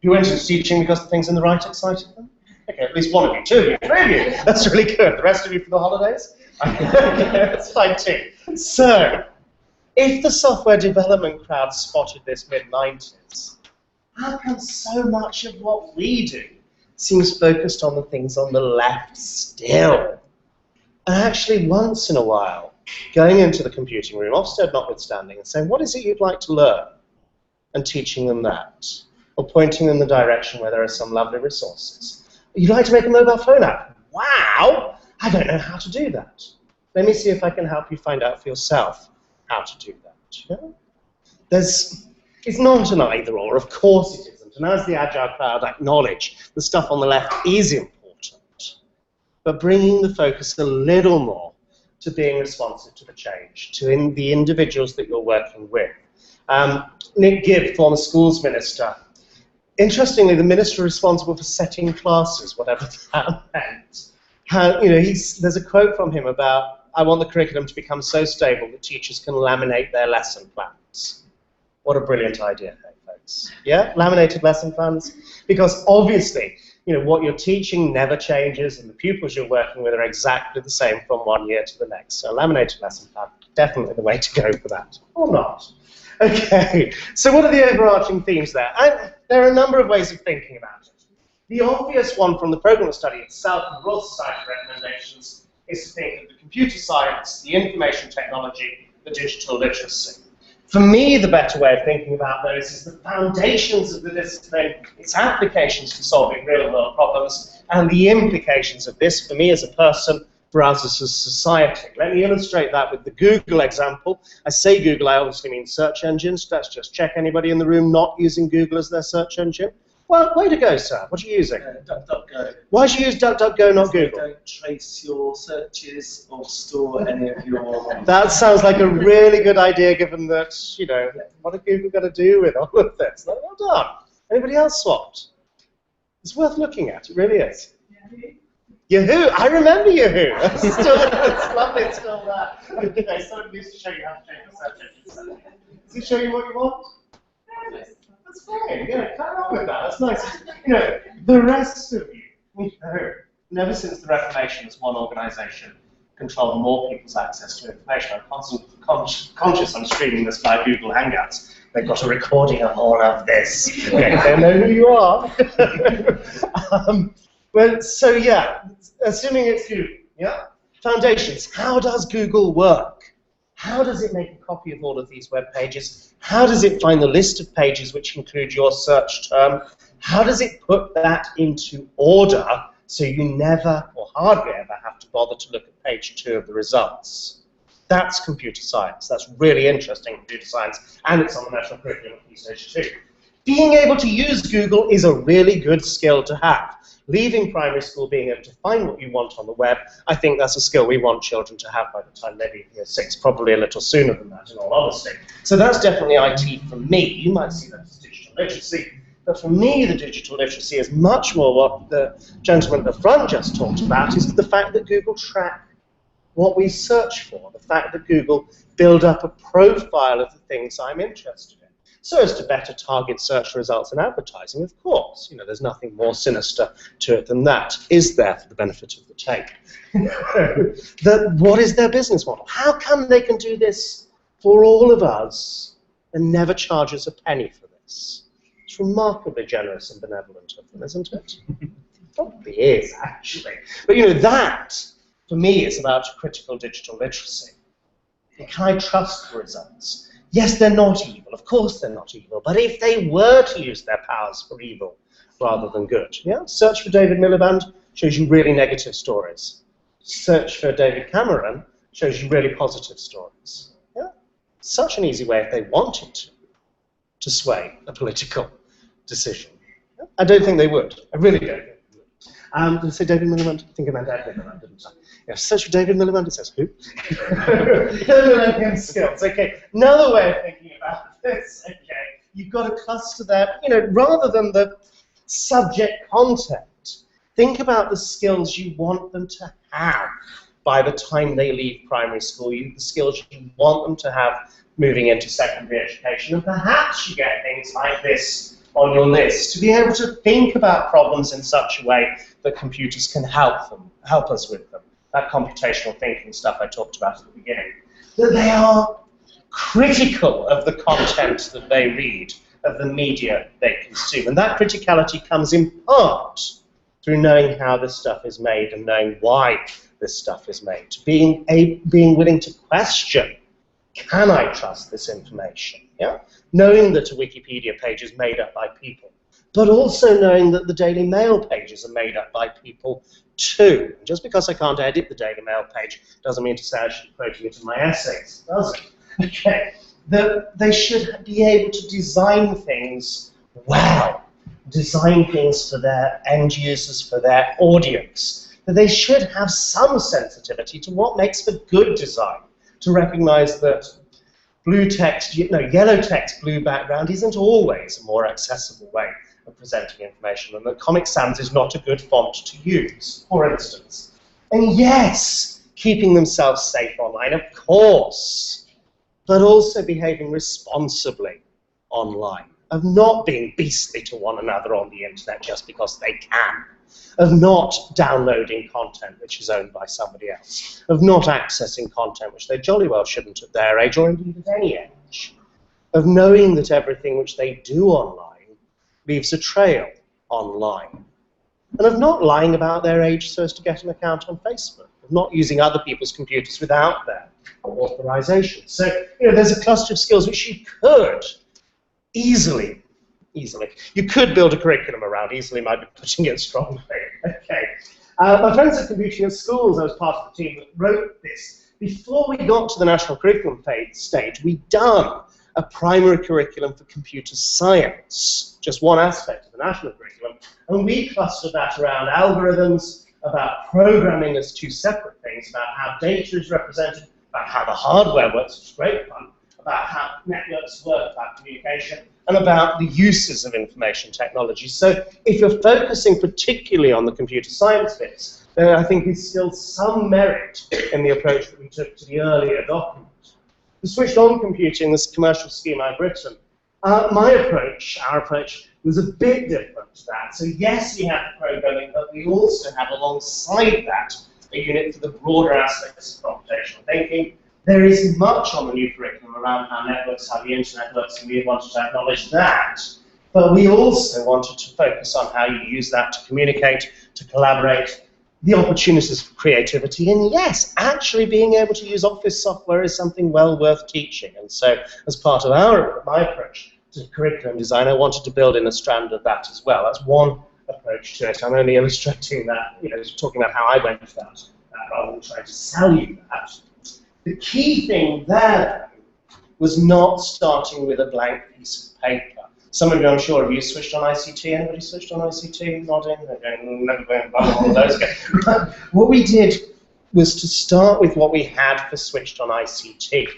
Who went into teaching because the things on the right excited them? Okay, at least one of you, two of you, three of you. That's really good. The rest of you for the holidays? Okay, that's fine too. So, if the software development crowd spotted this mid-90s, how come so much of what we do seems focused on the things on the left still? And actually, once in a while, going into the computing room, Ofsted notwithstanding, and saying, what is it you'd like to learn? And teaching them that. Or pointing them in the direction where there are some lovely resources. You'd like to make a mobile phone app? Wow! I don't know how to do that. Let me see if I can help you find out for yourself how to do that. Yeah? It's not an either or, of course it isn't. And as the Agile crowd acknowledge, the stuff on the left is important. But bringing the focus a little more to being responsive to the change, to the individuals that you're working with. Nick Gibb, former schools minister. Interestingly, the minister responsible for setting classes, whatever that meant. There's a quote from him about, I want the curriculum to become so stable that teachers can laminate their lesson plans. What a brilliant idea, folks. Yeah, laminated lesson plans. Because obviously, what you're teaching never changes, and the pupils you're working with are exactly the same from one year to the next. So laminated lesson plan, definitely the way to go for that. Or not. Okay, so what are the overarching themes there? There are a number of ways of thinking about it. The obvious one from the program study itself and the Royal Society recommendations is to think of the computer science, the information technology, the digital literacy. For me, the better way of thinking about those is the foundations of the discipline, its applications for solving real-world problems, and the implications of this for me as a person, for us as a society. Let me illustrate that with the Google example. I say Google, I obviously mean search engines. Let's just check anybody in the room not using Google as their search engine. Well, way to go, sir. What are you using? DuckDuckGo. Why do you use DuckDuckGo, not Google? They don't trace your searches or store any of your... That sounds like a really good idea, given that, what are Google going to do with all of this? Well done. Anybody else swapped? It's worth looking at. It really is. Yahoo! I remember Yahoo! It's lovely, it's still there. Okay, somebody needs to show you how to change the search engine. Does it show you what you want? That's fine, carry on with that, that's nice. The rest of you, never since the Reformation has one organisation controlled more people's access to information. I'm conscious I'm streaming this by Google Hangouts. They've got a recording of all of this. Okay, they know who you are. Well, so yeah, assuming it's Google, yeah? Foundations, how does Google work? How does it make a copy of all of these web pages? How does it find the list of pages which include your search term? How does it put that into order so you never or hardly ever have to bother to look at page 2 of the results? That's computer science. That's really interesting computer science, and it's on the national curriculum at Key Stage 2. Being able to use Google is a really good skill to have. Leaving primary school, being able to find what you want on the web, I think that's a skill we want children to have by the time they're in year 6, probably a little sooner than that, in all honesty. So that's definitely IT for me. You might see that as digital literacy, but for me, the digital literacy is much more what the gentleman at the front just talked about, is the fact that Google track what we search for, the fact that Google build up a profile of the things I'm interested in, so as to better target search results and advertising, of course. There's nothing more sinister to it than that. Is there for the benefit of the tape? What is their business model? How come they can do this for all of us and never charge us a penny for this? It's remarkably generous and benevolent of them, isn't it? It probably is, actually. But that, for me, is about critical digital literacy. Can I trust the results? Yes, they're not evil. Of course they're not evil. But if they were to use their powers for evil rather than good, yeah? Search for David Miliband shows you really negative stories. Search for David Cameron shows you really positive stories. Yeah? Such an easy way if they wanted to. to sway a political decision. I don't think they would. I really don't think they would. Did I say David Miliband? I think I meant Ed Miliband, didn't I? Yeah, search for David Miliband, it says who? Miliband skills, okay. Another way of thinking about this, okay. You've got to cluster that, rather than the subject content, think about the skills you want them to have by the time they leave primary school, the skills you want them to have moving into secondary education, and perhaps you get things like this on your list, to be able to think about problems in such a way that computers can help us with them. That computational thinking stuff I talked about at the beginning. That they are critical of the content that they read, of the media they consume. And that criticality comes in part through knowing how this stuff is made and knowing why this stuff is made. Being willing to question, can I trust this information? Yeah? Knowing that a Wikipedia page is made up by people, but also knowing that the Daily Mail pages are made up by people too. Just because I can't edit the Daily Mail page doesn't mean to say I should be quoting it in my essays, does it? Okay. They should be able to design things well, design things for their end users, for their audience. That they should have some sensitivity to what makes for good design, to recognize that blue text, yellow text, blue background isn't always a more accessible way of presenting information, and that Comic Sans is not a good font to use, for instance. And yes, keeping themselves safe online, of course, but also behaving responsibly online, of not being beastly to one another on the internet just because they can, of not downloading content which is owned by somebody else, of not accessing content which they jolly well shouldn't at their age or indeed at any age, of knowing that everything which they do online leaves a trail online, and of not lying about their age so as to get an account on Facebook, of not using other people's computers without their authorization. So, there's a cluster of skills which you could easily, you could build a curriculum around. Easily might be putting it strongly. Okay. My friends at Computational Schools, I was part of the team that wrote this. Before we got to the national curriculum stage, we'd done a primary curriculum for computer science, just one aspect of the national curriculum, and we clustered that around algorithms, about programming as two separate things, about how data is represented, about how the hardware works, which is great fun, about how networks work, about communication, and about the uses of information technology. So if you're focusing particularly on the computer science bits, then I think there's still some merit in the approach that we took to the earlier document. The switched-on computing, this commercial scheme I've written, our approach, was a bit different to that. So yes, we have the programming, but we also have alongside that a unit for the broader aspects of computational thinking. There is much on the new curriculum around how networks, how the internet works, and we wanted to acknowledge that. But we also wanted to focus on how you use that to communicate, to collaborate, the opportunities for creativity, and yes, actually being able to use Office software is something well worth teaching. And so, as part of my approach to curriculum design, I wanted to build in a strand of that as well. That's one approach to it. I'm only illustrating that, talking about how I went with that, rather than trying to sell you that. The key thing there was not starting with a blank piece of paper. Some of you, I'm sure, have you switched on ICT? Anybody switched on ICT? Nodding? Never going one of those. What we did was to start with what we had for switched on ICT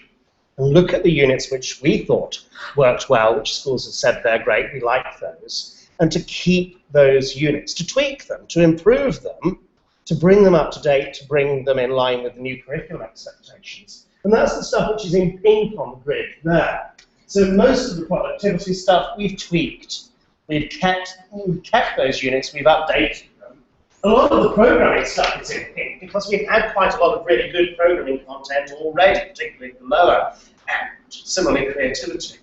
and look at the units which we thought worked well, which schools have said they're great, we like those, and to keep those units, to tweak them, to improve them, to bring them up to date, to bring them in line with the new curriculum expectations. And that's the stuff which is in pink on the grid there. So most of the productivity stuff we've tweaked. We've kept those units, we've updated them. A lot of the programming stuff is in pink because we've had quite a lot of really good programming content already, particularly at the lower end, similarly creativity.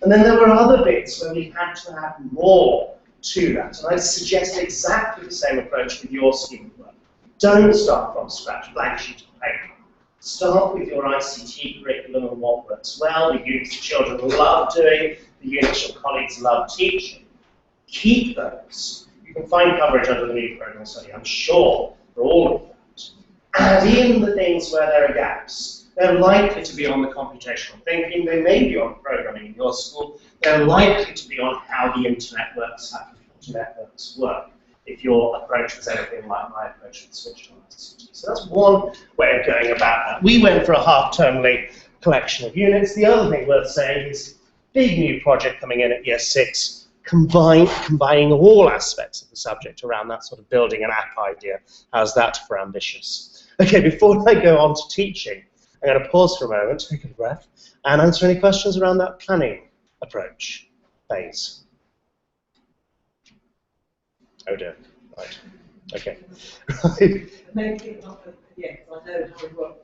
And then there were other bits where we had to add more to that. And I suggest exactly the same approach with your scheme of work. Don't start from scratch, blank sheet of paper. Start with your ICT curriculum and what works well, the units the children love doing, the units your colleagues love teaching. Keep those. You can find coverage under the new program study, I'm sure, for all of that. Add in the things where there are gaps. They're likely to be on the computational thinking. They may be on programming in your school. They're likely to be on how the internet works, how computer networks work, if your approach was anything like my approach with switched on ICT. So that's one way of going about that. We went for a half-termly collection of units. The other thing worth saying is big new project coming in at year 6, combining all aspects of the subject around that sort of building an app idea. How's that for ambitious? Okay, before I go on to teaching, I'm going to pause for a moment, take a breath, and answer any questions around that planning approach phase. Oh dear. Right. Okay. Maybe not, yeah, because I know how it works,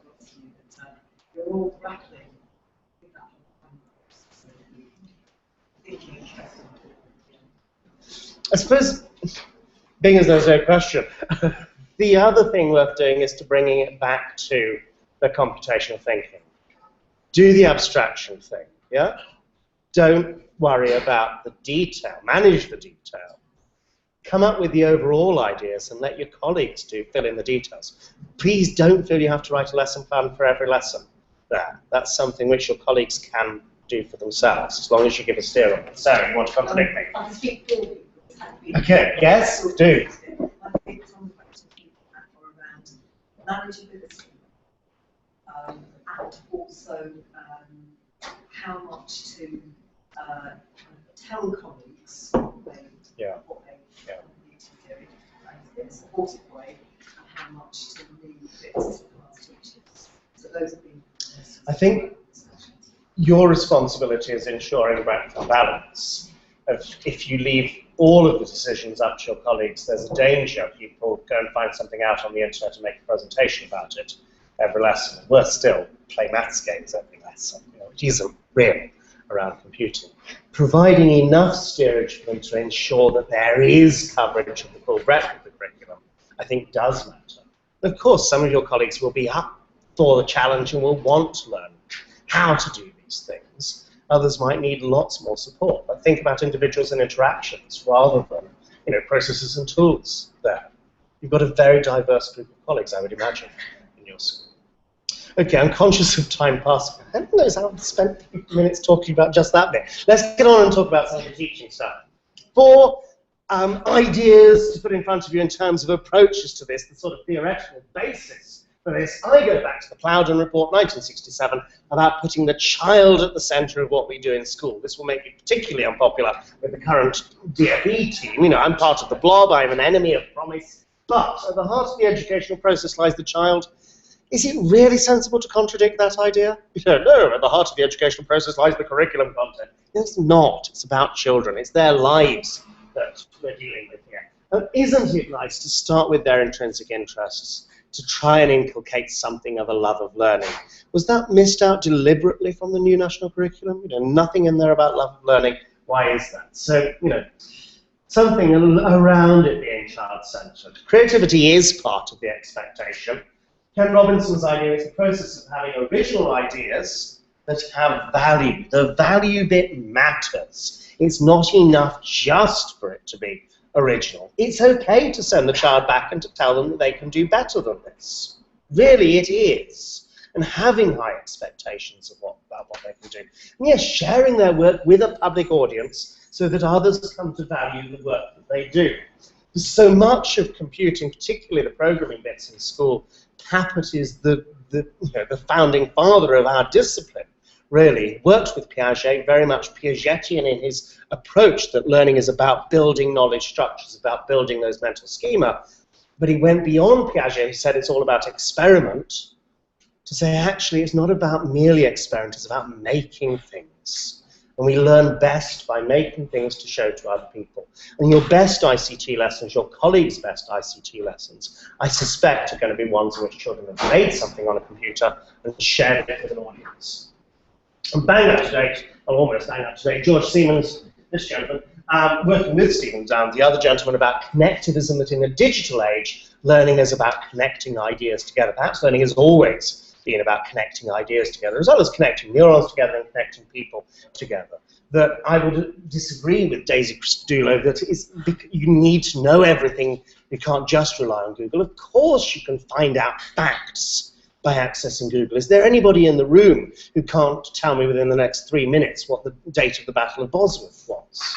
but you're all grappling with that. Thinking. I suppose, being as there's no question, the other thing worth doing is to bringing it back to the computational thinking. Do the abstraction thing, yeah? Don't worry about the detail, manage the detail. Come up with the overall ideas and let your colleagues fill in the details. Please don't feel you have to write a lesson plan for every lesson there. That's something which your colleagues can do for themselves, as long as you give a steer on it. Sarah, you want to contradict me? I speak for you. Okay, yes, do. I think it's on the question around manageability and also how much to tell colleagues what they need to be doing in a supportive way, and how much to leave it to class teachers. So those have been. I think your responsibility is ensuring breadth and balance. If you leave all of the decisions up to your colleagues, there's a danger people go and find something out on the internet and make a presentation about it every lesson. Worse still, play maths games every lesson, which isn't real around computing. Providing enough steerage for them to ensure that there is coverage of the full breadth of the curriculum, I think does matter. Of course, some of your colleagues will be up for the challenge and will want to learn how to do these things. Others might need lots more support. But think about individuals and interactions rather than processes and tools there. You've got a very diverse group of colleagues, I would imagine, in your school. Okay, I'm conscious of time passing. I don't know how I've spent 50 minutes talking about just that bit. Let's get on and talk about some of the teaching stuff. 4 ideas to put in front of you in terms of approaches to this, the sort of theoretical basis for this. I go back to the Plowden Report, 1967, about putting the child at the centre of what we do in school. This will make me particularly unpopular with the current DFE team. I'm part of the blob, I'm an enemy of promise, but at the heart of the educational process lies the child. Is it really sensible to contradict that idea? No, at the heart of the educational process lies the curriculum content. It's not. It's about children. It's their lives that we're dealing with here. And isn't it nice to start with their intrinsic interests, to try and inculcate something of a love of learning? Was that missed out deliberately from the new national curriculum? Nothing in there about love of learning. Why is that? So, something around it being child-centered. Creativity is part of the expectation. Ken Robinson's idea is the process of having original ideas that have value. The value bit matters. It's not enough just for it to be original. It's okay to send the child back and to tell them that they can do better than this. Really, it is. And having high expectations of about what they can do. And yes, sharing their work with a public audience so that others come to value the work that they do. So much of computing, particularly the programming bits in school, Tappert is the founding father of our discipline, really. Worked with Piaget, very much Piagetian in his approach that learning is about building knowledge structures, about building those mental schema. But he went beyond Piaget and said it's all about experiment, to say actually it's not about merely experiment, it's about making things. And we learn best by making things to show to other people. And your best ICT lessons, your colleagues' best ICT lessons, I suspect are going to be ones in which children have made something on a computer and shared it with an audience. And bang up to date, or almost bang up to date, George Siemens, this gentleman, working with Stephen Down, the other gentleman, about connectivism, that in a digital age, learning is about connecting ideas together. Perhaps learning has always been about connecting ideas together, as well as connecting neurons together and connecting people together. That I would disagree with Daisy Christodoulou that you need to know everything. You can't just rely on Google. Of course you can find out facts, by accessing Google? Is there anybody in the room who can't tell me within the next 3 minutes what the date of the Battle of Bosworth was?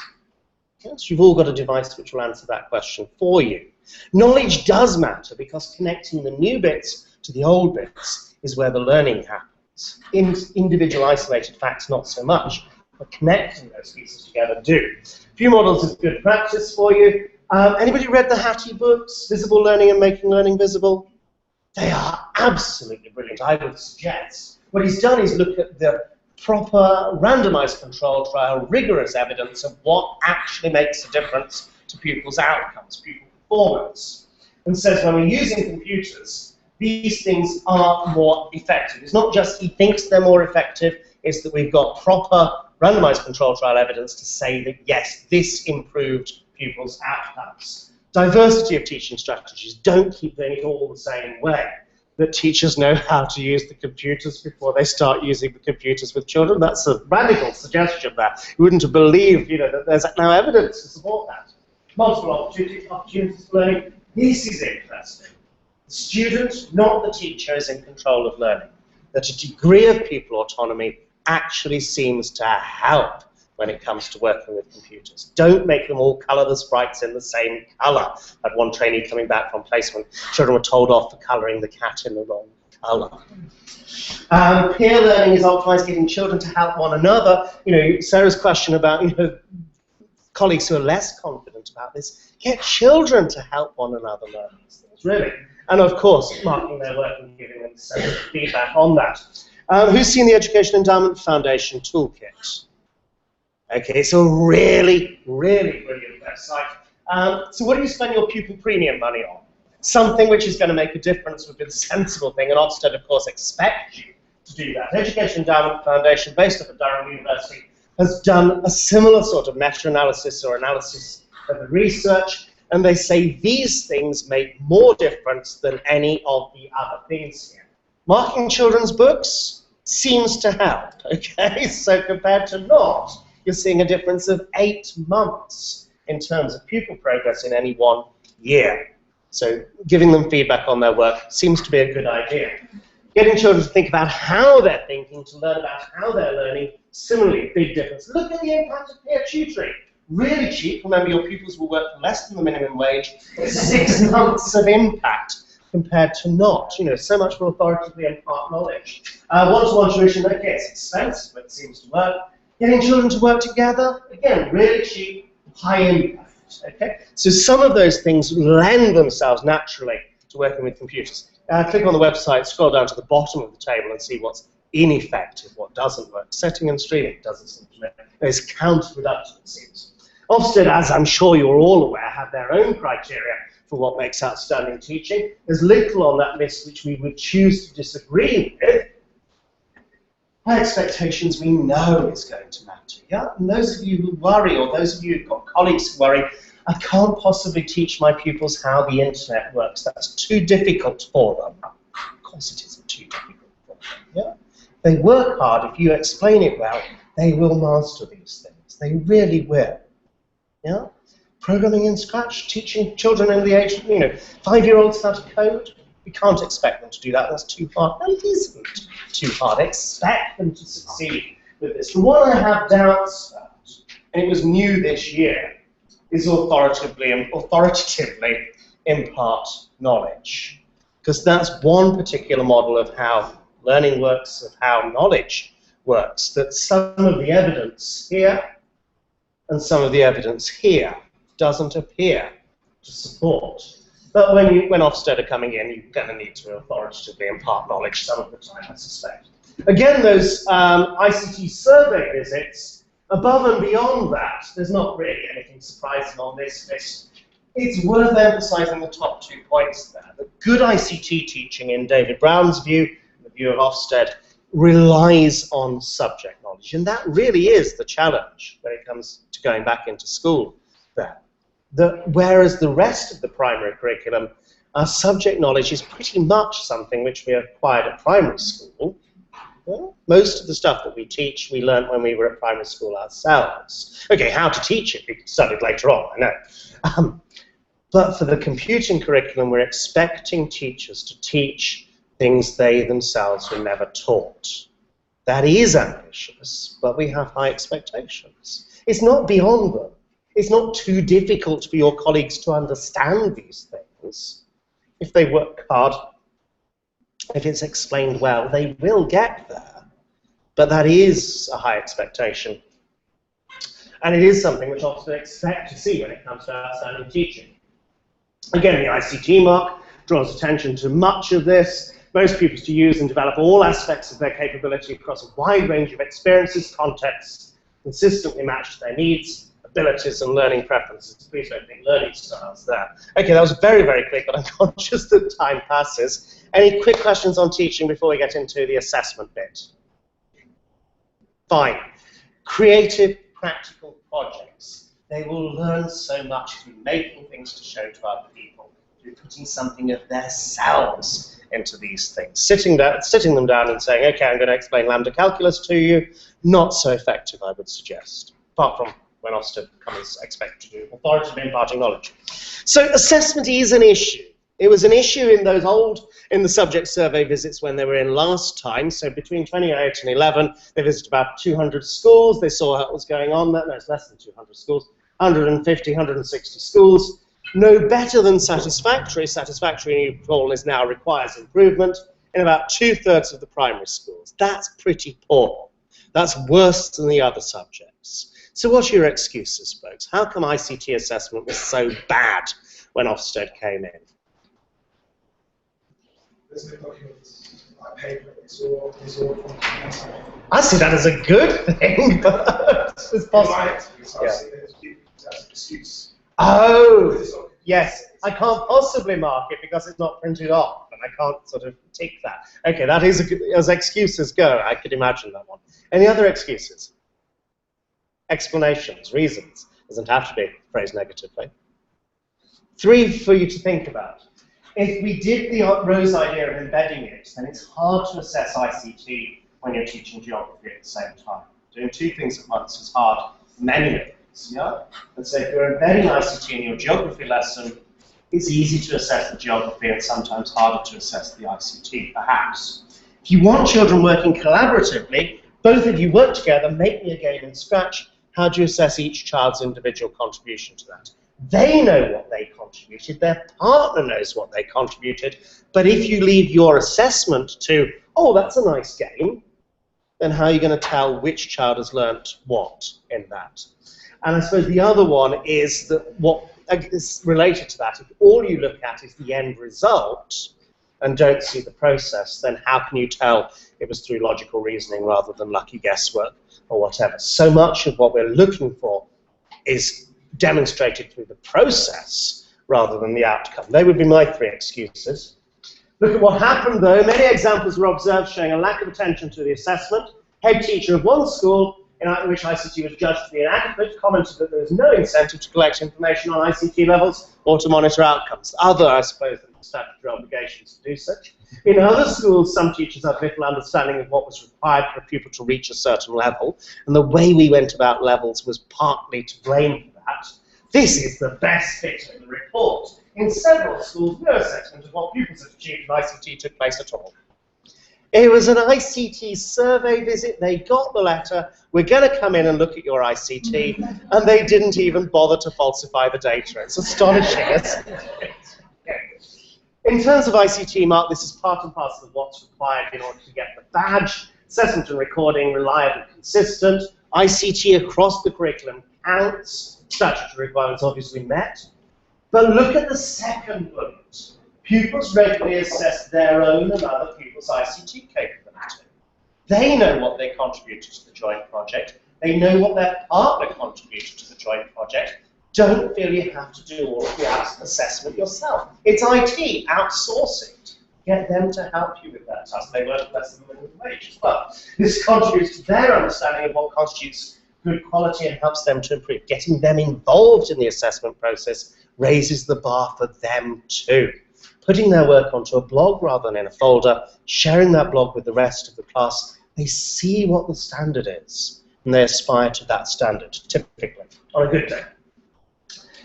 Yes, you've all got a device which will answer that question for you. Knowledge does matter because connecting the new bits to the old bits is where the learning happens. In individual isolated facts, not so much, but connecting those pieces together do. A few models of good practice for you. Anybody read the Hattie books, Visible Learning and Making Learning Visible? They are absolutely brilliant, I would suggest. What he's done is look at the proper randomized control trial, rigorous evidence of what actually makes a difference to pupils' outcomes, pupil performance, and says when we're using computers, these things are more effective. It's not just he thinks they're more effective, it's that we've got proper randomized control trial evidence to say that yes, this improved pupils' outcomes. Diversity of teaching strategies, don't keep doing it all the same way. That teachers know how to use the computers before they start using the computers with children. That's a radical suggestion there. You wouldn't have believed, that there's now evidence to support that. Multiple opportunities for learning. This is interesting. The student, not the teacher, is in control of learning. That a degree of pupil autonomy actually seems to help when it comes to working with computers. Don't make them all colour the sprites in the same colour. I had one trainee coming back from placement, children were told off for colouring the cat in the wrong colour. Peer learning is optimised, getting children to help one another. Sarah's question about colleagues who are less confident about this, get children to help one another learn these things, really. And of course, marking their work and giving them some feedback on that. Who's seen the Education Endowment Foundation Toolkit? Okay, it's a really, really brilliant website. So what do you spend your pupil premium money on? Something which is going to make a difference would be the sensible thing, and Ofsted, of course, expects you to do that. Education Endowment Foundation, based up at Durham University, has done a similar sort of meta-analysis or analysis of the research, and they say these things make more difference than any of the other things here. Marking children's books seems to help, okay? So compared to not, you're seeing a difference of 8 months in terms of pupil progress in any 1 year. So giving them feedback on their work seems to be a good idea. Getting children to think about how they're thinking, to learn about how they're learning, similarly, big difference. Look at the impact of peer tutoring. Really cheap. Remember, your pupils will work for less than the minimum wage. 6 months of impact compared to not. So much more authoritatively impart knowledge. One-to-one tuition, okay, it's expensive, but it seems to work. Getting children to work together, again, really cheap, high impact, okay? So some of those things lend themselves naturally to working with computers. Click on the website, scroll down to the bottom of the table and see what's ineffective, what doesn't work. Setting and streaming doesn't seem to work. It's counterproductive, it seems. Ofsted, as I'm sure you're all aware, have their own criteria for what makes outstanding teaching. There's little on that list which we would choose to disagree with. High expectations we know is going to matter. Yeah? And those of you who worry, or those of you who've got colleagues who worry, I can't possibly teach my pupils how the internet works. That's too difficult for them. Of course it isn't too difficult for them. Yeah? They work hard. If you explain it well, they will master these things. They really will. Yeah? Programming in Scratch, teaching children in the age of, 5-year-olds how to code. We can't expect them to do that. That's too hard. No, it isn't too hard. Expect them to succeed with this. The one I have doubts about, and it was new this year, is authoritatively impart knowledge. Because that's one particular model of how learning works, of how knowledge works, that some of the evidence here and some of the evidence here doesn't appear to support. But when Ofsted are coming in, you're going to need to authoritatively impart knowledge some of the time, I suspect. Again, those ICT survey visits, above and beyond that, there's not really anything surprising on this list. It's worth emphasizing the top 2 points there. The good ICT teaching, in David Brown's view, the view of Ofsted, relies on subject knowledge. And that really is the challenge when it comes to going back into school there. Whereas the rest of the primary curriculum, our subject knowledge is pretty much something which we acquired at primary school. Well, most of the stuff that we teach, we learned when we were at primary school ourselves. Okay, how to teach it, we studied later on, I know. But for the computing curriculum, we're expecting teachers to teach things they themselves were never taught. That is ambitious, but we have high expectations. It's not beyond them. It's not too difficult for your colleagues to understand these things. If they work hard, if it's explained well, they will get there. But that is a high expectation. And it is something which Ofsted expect to see when it comes to outstanding teaching. Again, the ICT mark draws attention to much of this. Most pupils to use and develop all aspects of their capability across a wide range of experiences, contexts, consistently matched to their needs, abilities, and learning preferences. Please don't think learning styles there. Okay, that was very, very quick, but I'm conscious that time passes. Any quick questions on teaching before we get into the assessment bit? Fine. Creative, practical projects. They will learn so much through making things to show to other people, through putting something of themselves into these things. Sitting them down and saying, okay, I'm going to explain lambda calculus to you, not so effective, I would suggest, apart from when Ofsted comes expect to do authoritative imparting knowledge. So assessment is an issue. It was an issue in those in the subject survey visits when they were in last time. So between 2008 and 11, they visited about 200 schools. They saw what was going on there. No, it's less than 200 schools, 150, 160 schools. No better than satisfactory. Satisfactory, you recall, is now requires improvement in about 2/3 of the primary schools. That's pretty poor. That's worse than the other subjects. So what are your excuses, folks? How come ICT assessment was so bad when Ofsted came in? There's no documents, like paper, it's all I see that as a good thing, but it's possible. Excuse. Oh, yes. I can't possibly mark it because it's not printed off, and I can't sort of tick that. Okay, that is as excuses go. I could imagine that one. Any other excuses? Explanations, reasons. Doesn't have to be phrased negatively. 3 for you to think about. If we did the Rose idea of embedding it, then it's hard to assess ICT when you're teaching geography at the same time. Doing 2 things at once is hard for many of us, yeah? And so if you're embedding ICT in your geography lesson, it's easy to assess the geography and sometimes harder to assess the ICT, perhaps. If you want children working collaboratively, both of you work together, make me a game in Scratch. How do you assess each child's individual contribution to that? They know what they contributed, their partner knows what they contributed, but if you leave your assessment to, oh, that's a nice game, then how are you going to tell which child has learnt what in that? And I suppose the other one is that what is related to that, if all you look at is the end result and don't see the process, then how can you tell it was through logical reasoning rather than lucky guesswork or whatever? So much of what we're looking for is demonstrated through the process rather than the outcome. They would be my 3 excuses. Look at what happened though. Many examples were observed showing a lack of attention to the assessment. Head teacher of one school in which ICT was judged to be inadequate commented that there was no incentive to collect information on ICT levels or to monitor outcomes. Other, I suppose, than statutory obligations to do such. In other schools, some teachers had little understanding of what was required for a pupil to reach a certain level, and the way we went about levels was partly to blame for that. This is the best bit of the report. In several schools, no assessment of what pupils had achieved in ICT took place at all. It was an ICT survey visit. They got the letter. We're going to come in and look at your ICT, and they didn't even bother to falsify the data. It's astonishing, isn't it? In terms of ICT mark, this is part and parcel of what's required in order to get the badge. Assessment and recording, reliable, consistent. ICT across the curriculum counts. Statutory requirements obviously met. But look at the second bullet. Pupils regularly assess their own and other pupils' ICT capability. They know what they contributed to the joint project. They know what their partner contributed to the joint project. Don't feel you have to do all of the assessment yourself. It's IT, outsource it. Get them to help you with that task. They work less than minimum wage as well. This contributes to their understanding of what constitutes good quality and helps them to improve. Getting them involved in the assessment process raises the bar for them too. Putting their work onto a blog rather than in a folder, sharing that blog with the rest of the class, they see what the standard is, and they aspire to that standard, typically, on a good day.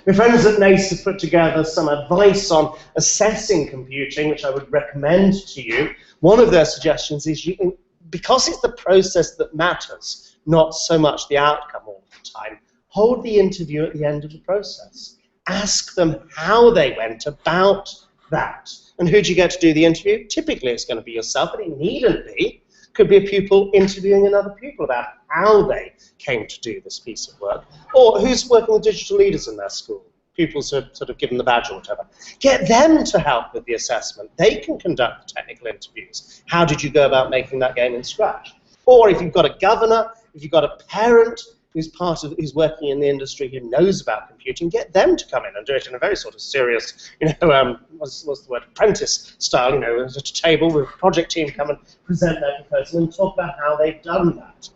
My friends at NACE have put together some advice on assessing computing, which I would recommend to you. One of their suggestions is, because it's the process that matters, not so much the outcome all the time, hold the interview at the end of the process. Ask them how they went about that. And who do you get to do the interview? Typically it's going to be yourself, but it needn't be. Could be a pupil interviewing another pupil about how they came to do this piece of work. Or who's working with digital leaders in their school? Pupils who are sort of given the badge or whatever. Get them to help with the assessment. They can conduct the technical interviews. How did you go about making that game in Scratch? Or if you've got a governor, if you've got a parent who's working in the industry who knows about computing, get them to come in and do it in a very sort of serious, what's the word, apprentice style, at a table with a project team come and present their proposal and talk about how they've done that.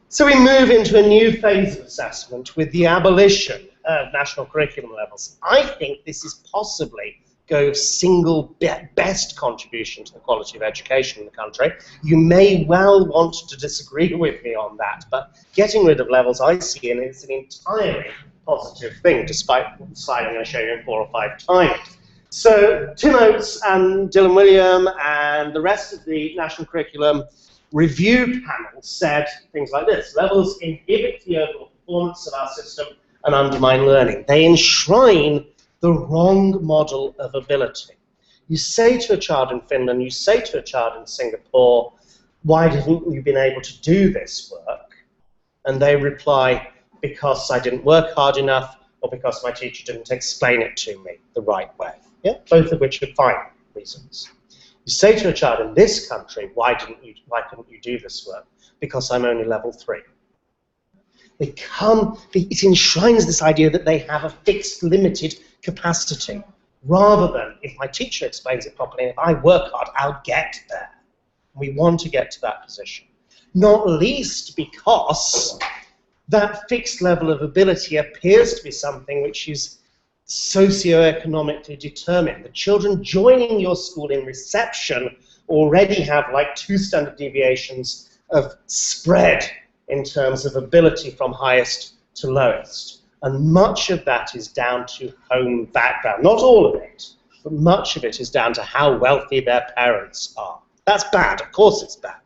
So we move into a new phase of assessment with the abolition of national curriculum levels. I think this is possibly Gove's single best contribution to the quality of education in the country. You may well want to disagree with me on that, but getting rid of levels I see is an entirely positive thing, despite the slide I'm going to show you in 4 or 5 times. So Tim Oates and Dylan William and the rest of the National Curriculum Review panel said things like this: levels inhibit the overall performance of our system and undermine learning. They enshrine the wrong model of ability. You say to a child in Finland, you say to a child in Singapore, why didn't you been able to do this work? And they reply, because I didn't work hard enough, or because my teacher didn't explain it to me the right way. Yeah? Both of which are fine reasons. You say to a child in this country, why couldn't you do this work? Because I'm only level 3. It enshrines this idea that they have a fixed, limited capacity, rather than, if my teacher explains it properly, if I work hard, I'll get there. We want to get to that position. Not least because that fixed level of ability appears to be something which is socioeconomically determined. The children joining your school in reception already have like 2 standard deviations of spread in terms of ability from highest to lowest. And much of that is down to home background. Not all of it, but much of it is down to how wealthy their parents are. That's bad, of course it's bad.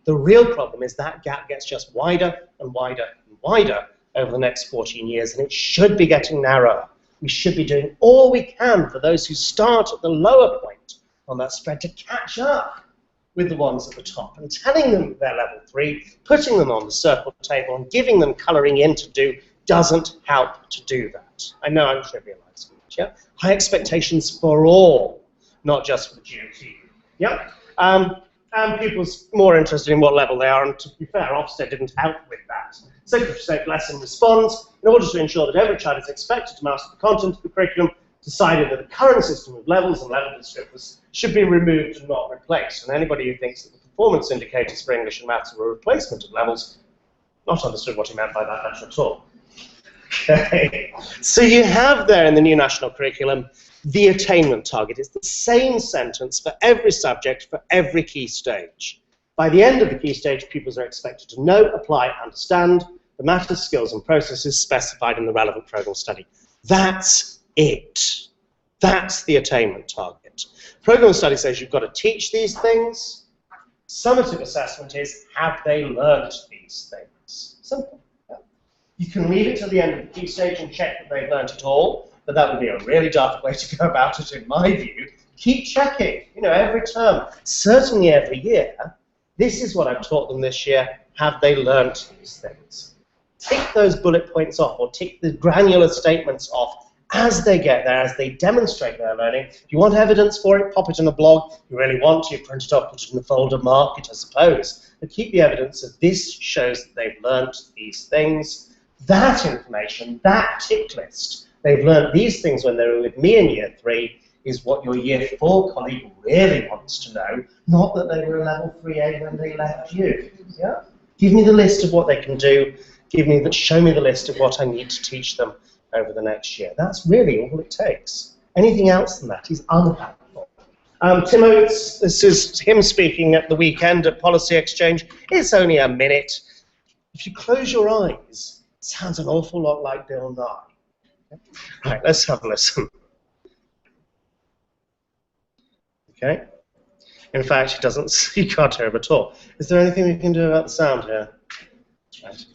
The real problem is that gap gets just wider and wider and wider over the next 14 years, and it should be getting narrower. We should be doing all we can for those who start at the lower point on that spread to catch up with the ones at the top, and telling them they're level 3, putting them on the circle table and giving them colouring in to do doesn't help to do that. I know I'm trivializing it, yeah? High expectations for all, not just for the GOT. Yeah? And people's more interested in what level they are, and to be fair, Ofsted didn't help with that. Secretary of State Blessing responds, in order to ensure that every child is expected to master the content of the curriculum, decided that the current system of levels and level descriptors should be removed and not replaced. And anybody who thinks that the performance indicators for English and maths are a replacement of levels, not understood what he meant by that at all. Okay. So you have there in the new national curriculum the attainment target. It's the same sentence for every subject, for every key stage. By the end of the key stage, pupils are expected to know, apply, understand the matters, skills, and processes specified in the relevant program study. That's it. That's the attainment target. Program study says you've got to teach these things. Summative assessment is, have they learned these things? Simple. You can leave it to the end of the key stage and check that they've learned it all, but that would be a really daft way to go about it, in my view. Keep checking, every term, certainly every year. This is what I've taught them this year. Have they learned these things? Tick those bullet points off, or tick the granular statements off as they get there, as they demonstrate their learning. If you want evidence for it, pop it in a blog. If you really want to, print it off, put it in the folder, mark it, I suppose. But keep the evidence that this shows that they've learned these things. That information, that tick list, they've learned these things when they were with me in year 3, is what your year 4 colleague really wants to know, not that they were a level 3A when they left you. Yeah? Give me the list of what they can do, show me the list of what I need to teach them over the next year. That's really all it takes. Anything else than that is unhelpful. Tim Oates, this is him speaking at the weekend at Policy Exchange. It's only a minute. If you close your eyes, it sounds an awful lot like Bill Nye. Right, let's have a listen. Okay. In fact, it doesn't. You can't hear him at all. Is there anything we can do about the sound here? Right.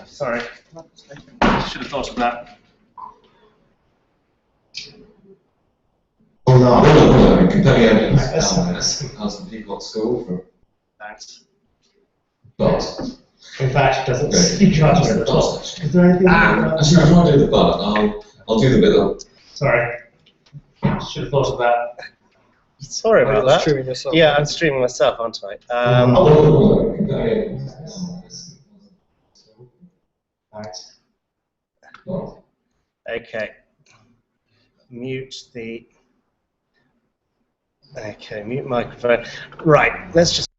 Sorry. Should have thought of that. Well, no, compelling evidence has the people at school for. Thanks. But. In fact, it doesn't. You can't hear it at all. Is there anything? Actually, before I do the but, I'll do the bit of. Sorry. Should have thought of that. Sorry about that. Streaming yourself. Yeah, I'm streaming myself, aren't I? Okay. Mute the. Okay, mute microphone. Right, let's just.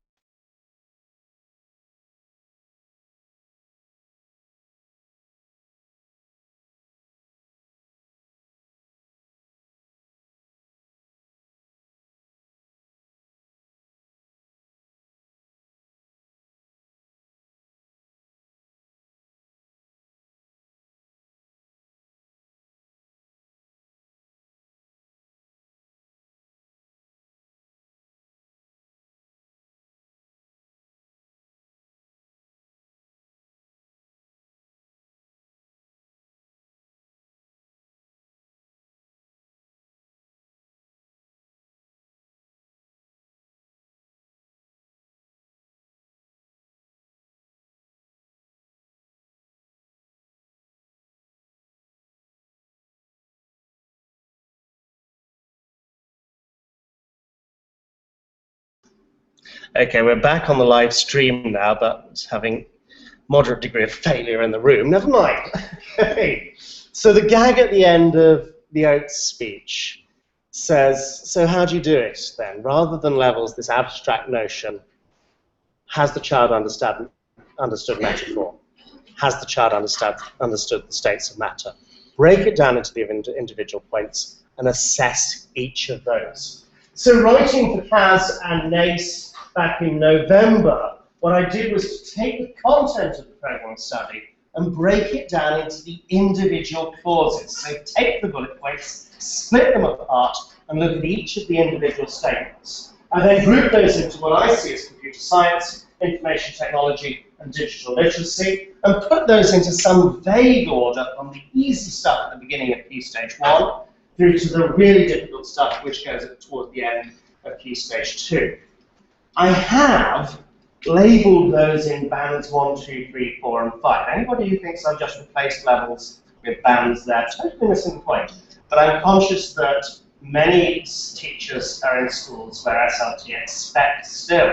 Okay, we're back on the live stream now, but it's having moderate degree of failure in the room. Never mind. Okay. So the gag at the end of the Oates speech says, so how do you do it then? Rather than levels, this abstract notion, has the child understood metaphor? Has the child understood the states of matter? Break it down into the individual points and assess each of those. So writing for Kaz and Nace back in November, what I did was to take the content of the program study and break it down into the individual clauses. So take the bullet points, split them apart, and look at each of the individual statements. I then group those into what I see as computer science, information technology, and digital literacy, and put those into some vague order from the easy stuff at the beginning of Key Stage 1 through to the really difficult stuff which goes towards the end of Key Stage 2. I have labelled those in bands 1, 2, 3, 4, and 5. Anybody who thinks I've just replaced levels with bands there, totally missing the point. But I'm conscious that many teachers are in schools where SLT expects still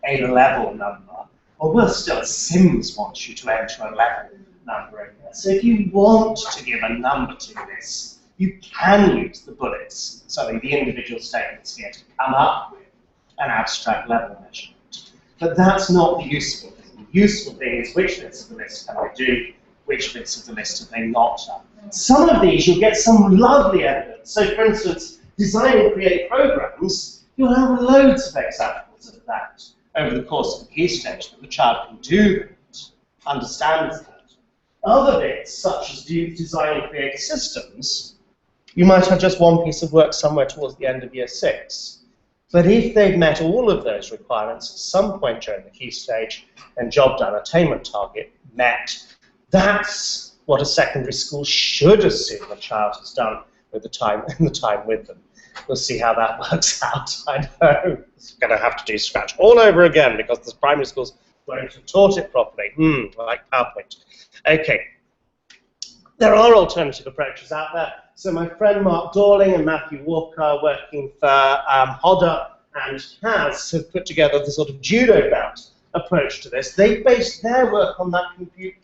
a level number, or worse still, Sims wants you to enter a level number in there. So if you want to give a number to this, you can use the bullets, the individual statements here, to come up with an abstract level measurement. But that's not the useful thing. The useful thing is which bits of the list can they do, which bits of the list have they not done. Some of these you'll get some lovely evidence. So for instance, design and create programs, you'll have loads of examples of that over the course of the Key Stage that the child can do that, understands that. Other bits, such as design and create systems, you might have just one piece of work somewhere towards the end of Year 6. But if they've met all of those requirements at some point during the Key Stage and job done, attainment target met, that's what a secondary school should assume a child has done with the time with them. We'll see how that works out. I know it's going to have to do Scratch all over again because the primary schools won't have taught it properly. Like PowerPoint. Okay. There are alternative approaches out there. So my friend Mark Dorling and Matthew Walker, working for Hodder and Kaz, have put together the sort of judo belt approach to this. They based their work on that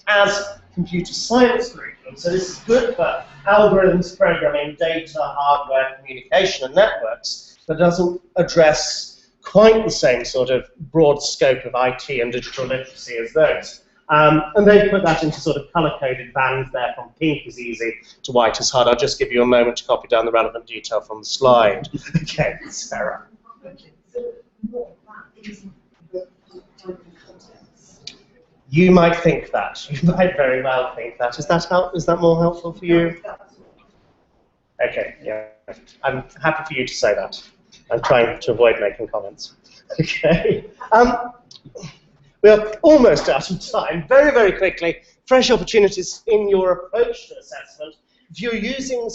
Kaz computer science curriculum. So this is good for algorithms, programming, data, hardware, communication, and networks, but doesn't address quite the same sort of broad scope of IT and digital literacy as those. And they put that into sort of color-coded bands there, from pink is easy to white is hard. I'll just give you a moment to copy down the relevant detail from the slide. Okay, Sarah. You might think that. You might very well think that. Is that more helpful for you? That's Okay, yeah. I'm happy for you to say that. I'm trying to avoid making comments. Okay. We're almost out of time. Very, very quickly, fresh opportunities in your approach to assessment. If you're using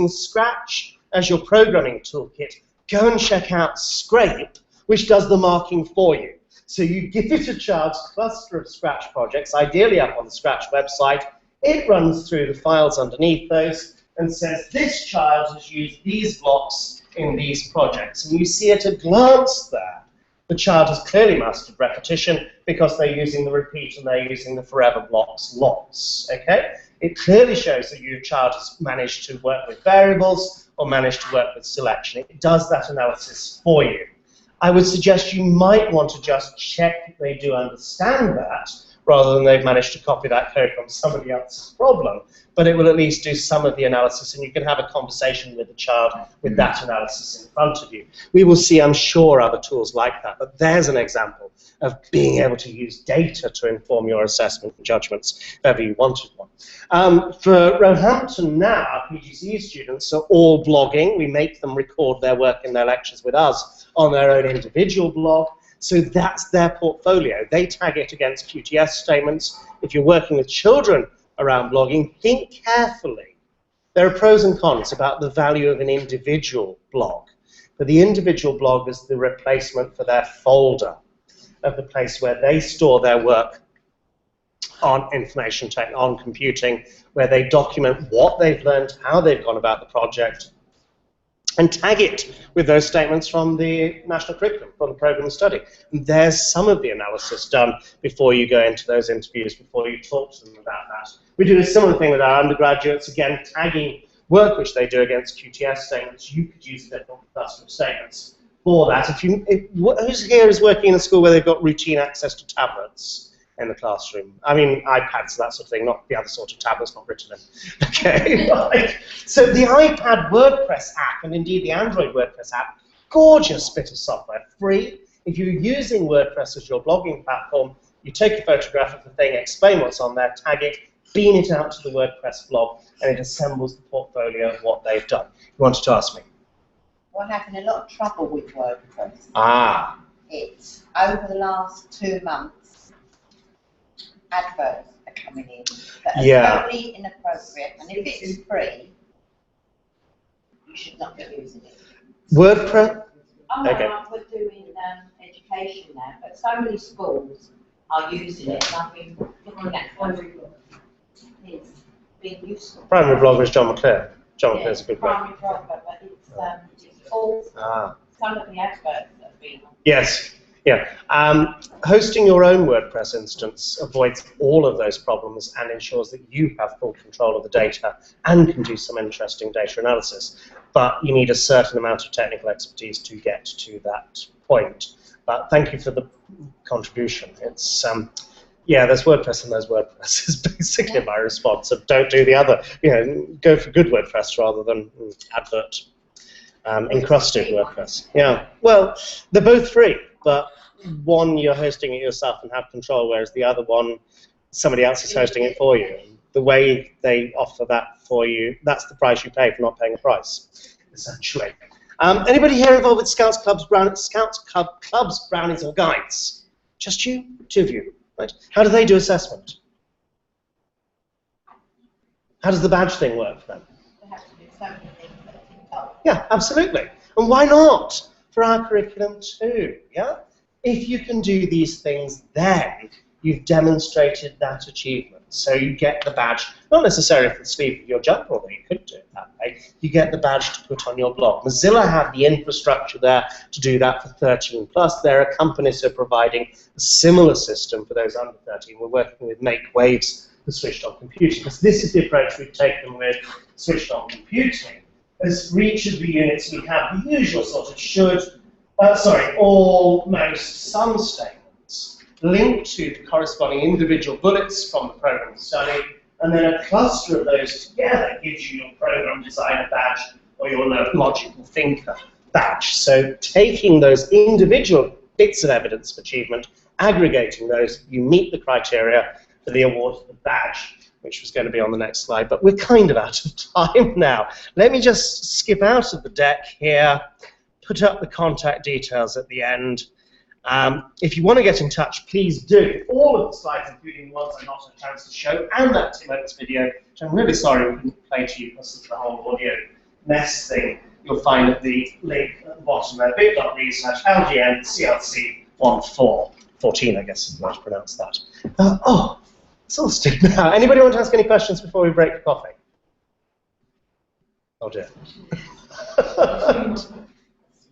Scratch as your programming toolkit, go and check out Scrape, which does the marking for you. So you give it a child's cluster of Scratch projects, ideally up on the Scratch website. It runs through the files underneath those and says, this child has used these blocks in these projects. And you see at a glance there, the child has clearly mastered repetition because they're using the repeat and they're using the forever blocks lots. Okay? It clearly shows that your child has managed to work with variables or managed to work with selection. It does that analysis for you. I would suggest you might want to just check that they do understand that, rather than they've managed to copy that code from somebody else's problem, but it will at least do some of the analysis, and you can have a conversation with the child with that analysis in front of you. We will see, I'm sure, other tools like that, but there's an example of being able to use data to inform your assessment and judgments, if ever you wanted one. For Roehampton now, our PGCE students are all blogging. We make them record their work in their lectures with us on their own individual blog. So that's their portfolio. They tag it against QTS statements. If you're working with children around blogging, think carefully. There are pros and cons about the value of an individual blog. But the individual blog is the replacement for their folder of the place where they store their work on information tech, on computing, where they document what they've learned, how they've gone about the project, and tag it with those statements from the national curriculum, from the program of study. And there's some of the analysis done before you go into those interviews, before you talk to them about that. We do a similar thing with our undergraduates, again, tagging work which they do against QTS statements. You could use different custom statements for that. Who's here is working in a school where they've got routine access to tablets in the classroom? I mean, iPads, that sort of thing, not the other sort of tablets not written in. Okay, right. So the iPad WordPress app, and indeed the Android WordPress app, gorgeous bit of software, free. If you're using WordPress as your blogging platform, you take a photograph of the thing, explain what's on there, tag it, beam it out to the WordPress blog, and it assembles the portfolio of what they've done. You wanted to ask me? We're having a lot of trouble with WordPress. Ah. It's over the last 2 months, adverts are coming in that are totally inappropriate, and if it's free, you should not be using it. WordPress? Oh no, Okay. we're doing education now, but so many schools are using it, and I've been looking at it's being useful. Primary blogger is John McClure. John McClure's a good blogger. Primary blogger, but it's all some of the adverts that have been on. Yes, yeah. Hosting your own WordPress instance avoids all of those problems and ensures that you have full control of the data and can do some interesting data analysis. But you need a certain amount of technical expertise to get to that point. But thank you for the contribution. It's yeah, there's WordPress and there's WordPress is basically my response. So don't do the other. Go for good WordPress rather than advert. Encrusted WordPress. Yeah. Well, they're both free, but one you're hosting it yourself and have control, whereas the other one, somebody else is hosting it for you. The way they offer that for you, that's the price you pay for not paying a price, essentially. Anybody here involved with Scouts Clubs, Brownies, or Guides? Just you? 2 of you, right? How do they do assessment? How does the badge thing work for them? They have to do so many things that are TikTok. Yeah, absolutely. And why not for our curriculum too? Yeah? If you can do these things, then you've demonstrated that achievement. So you get the badge, not necessarily for the sleeve of your jumper, although you could do it that way. You get the badge to put on your blog. Mozilla have the infrastructure there to do that for 13 plus. There are companies who are providing a similar system for those under 13. We're working with Make Waves for switched on computing, because this is the approach we've taken with switched on computing. As for each of the units, we have the usual sort of should, almost some statements linked to the corresponding individual bullets from the program study, and then a cluster of those together gives you your program designer badge or your logical thinker badge. So taking those individual bits of evidence of achievement, aggregating those, you meet the criteria for the award of the badge. which was going to be on the next slide, but we're kind of out of time now. Let me just skip out of the deck here, put up the contact details at the end. If you want to get in touch, please do. All of the slides, including the ones I not had a chance to show, and that Tim Oates video, which I'm really sorry we couldn't play to you because of the whole audio mess thing, you'll find at the link at the bottom there, bit.ly/LGN CLC 14, I guess is the way to pronounce that. Oh, exhausted now. Anybody want to ask any questions before we break for coffee? Oh dear.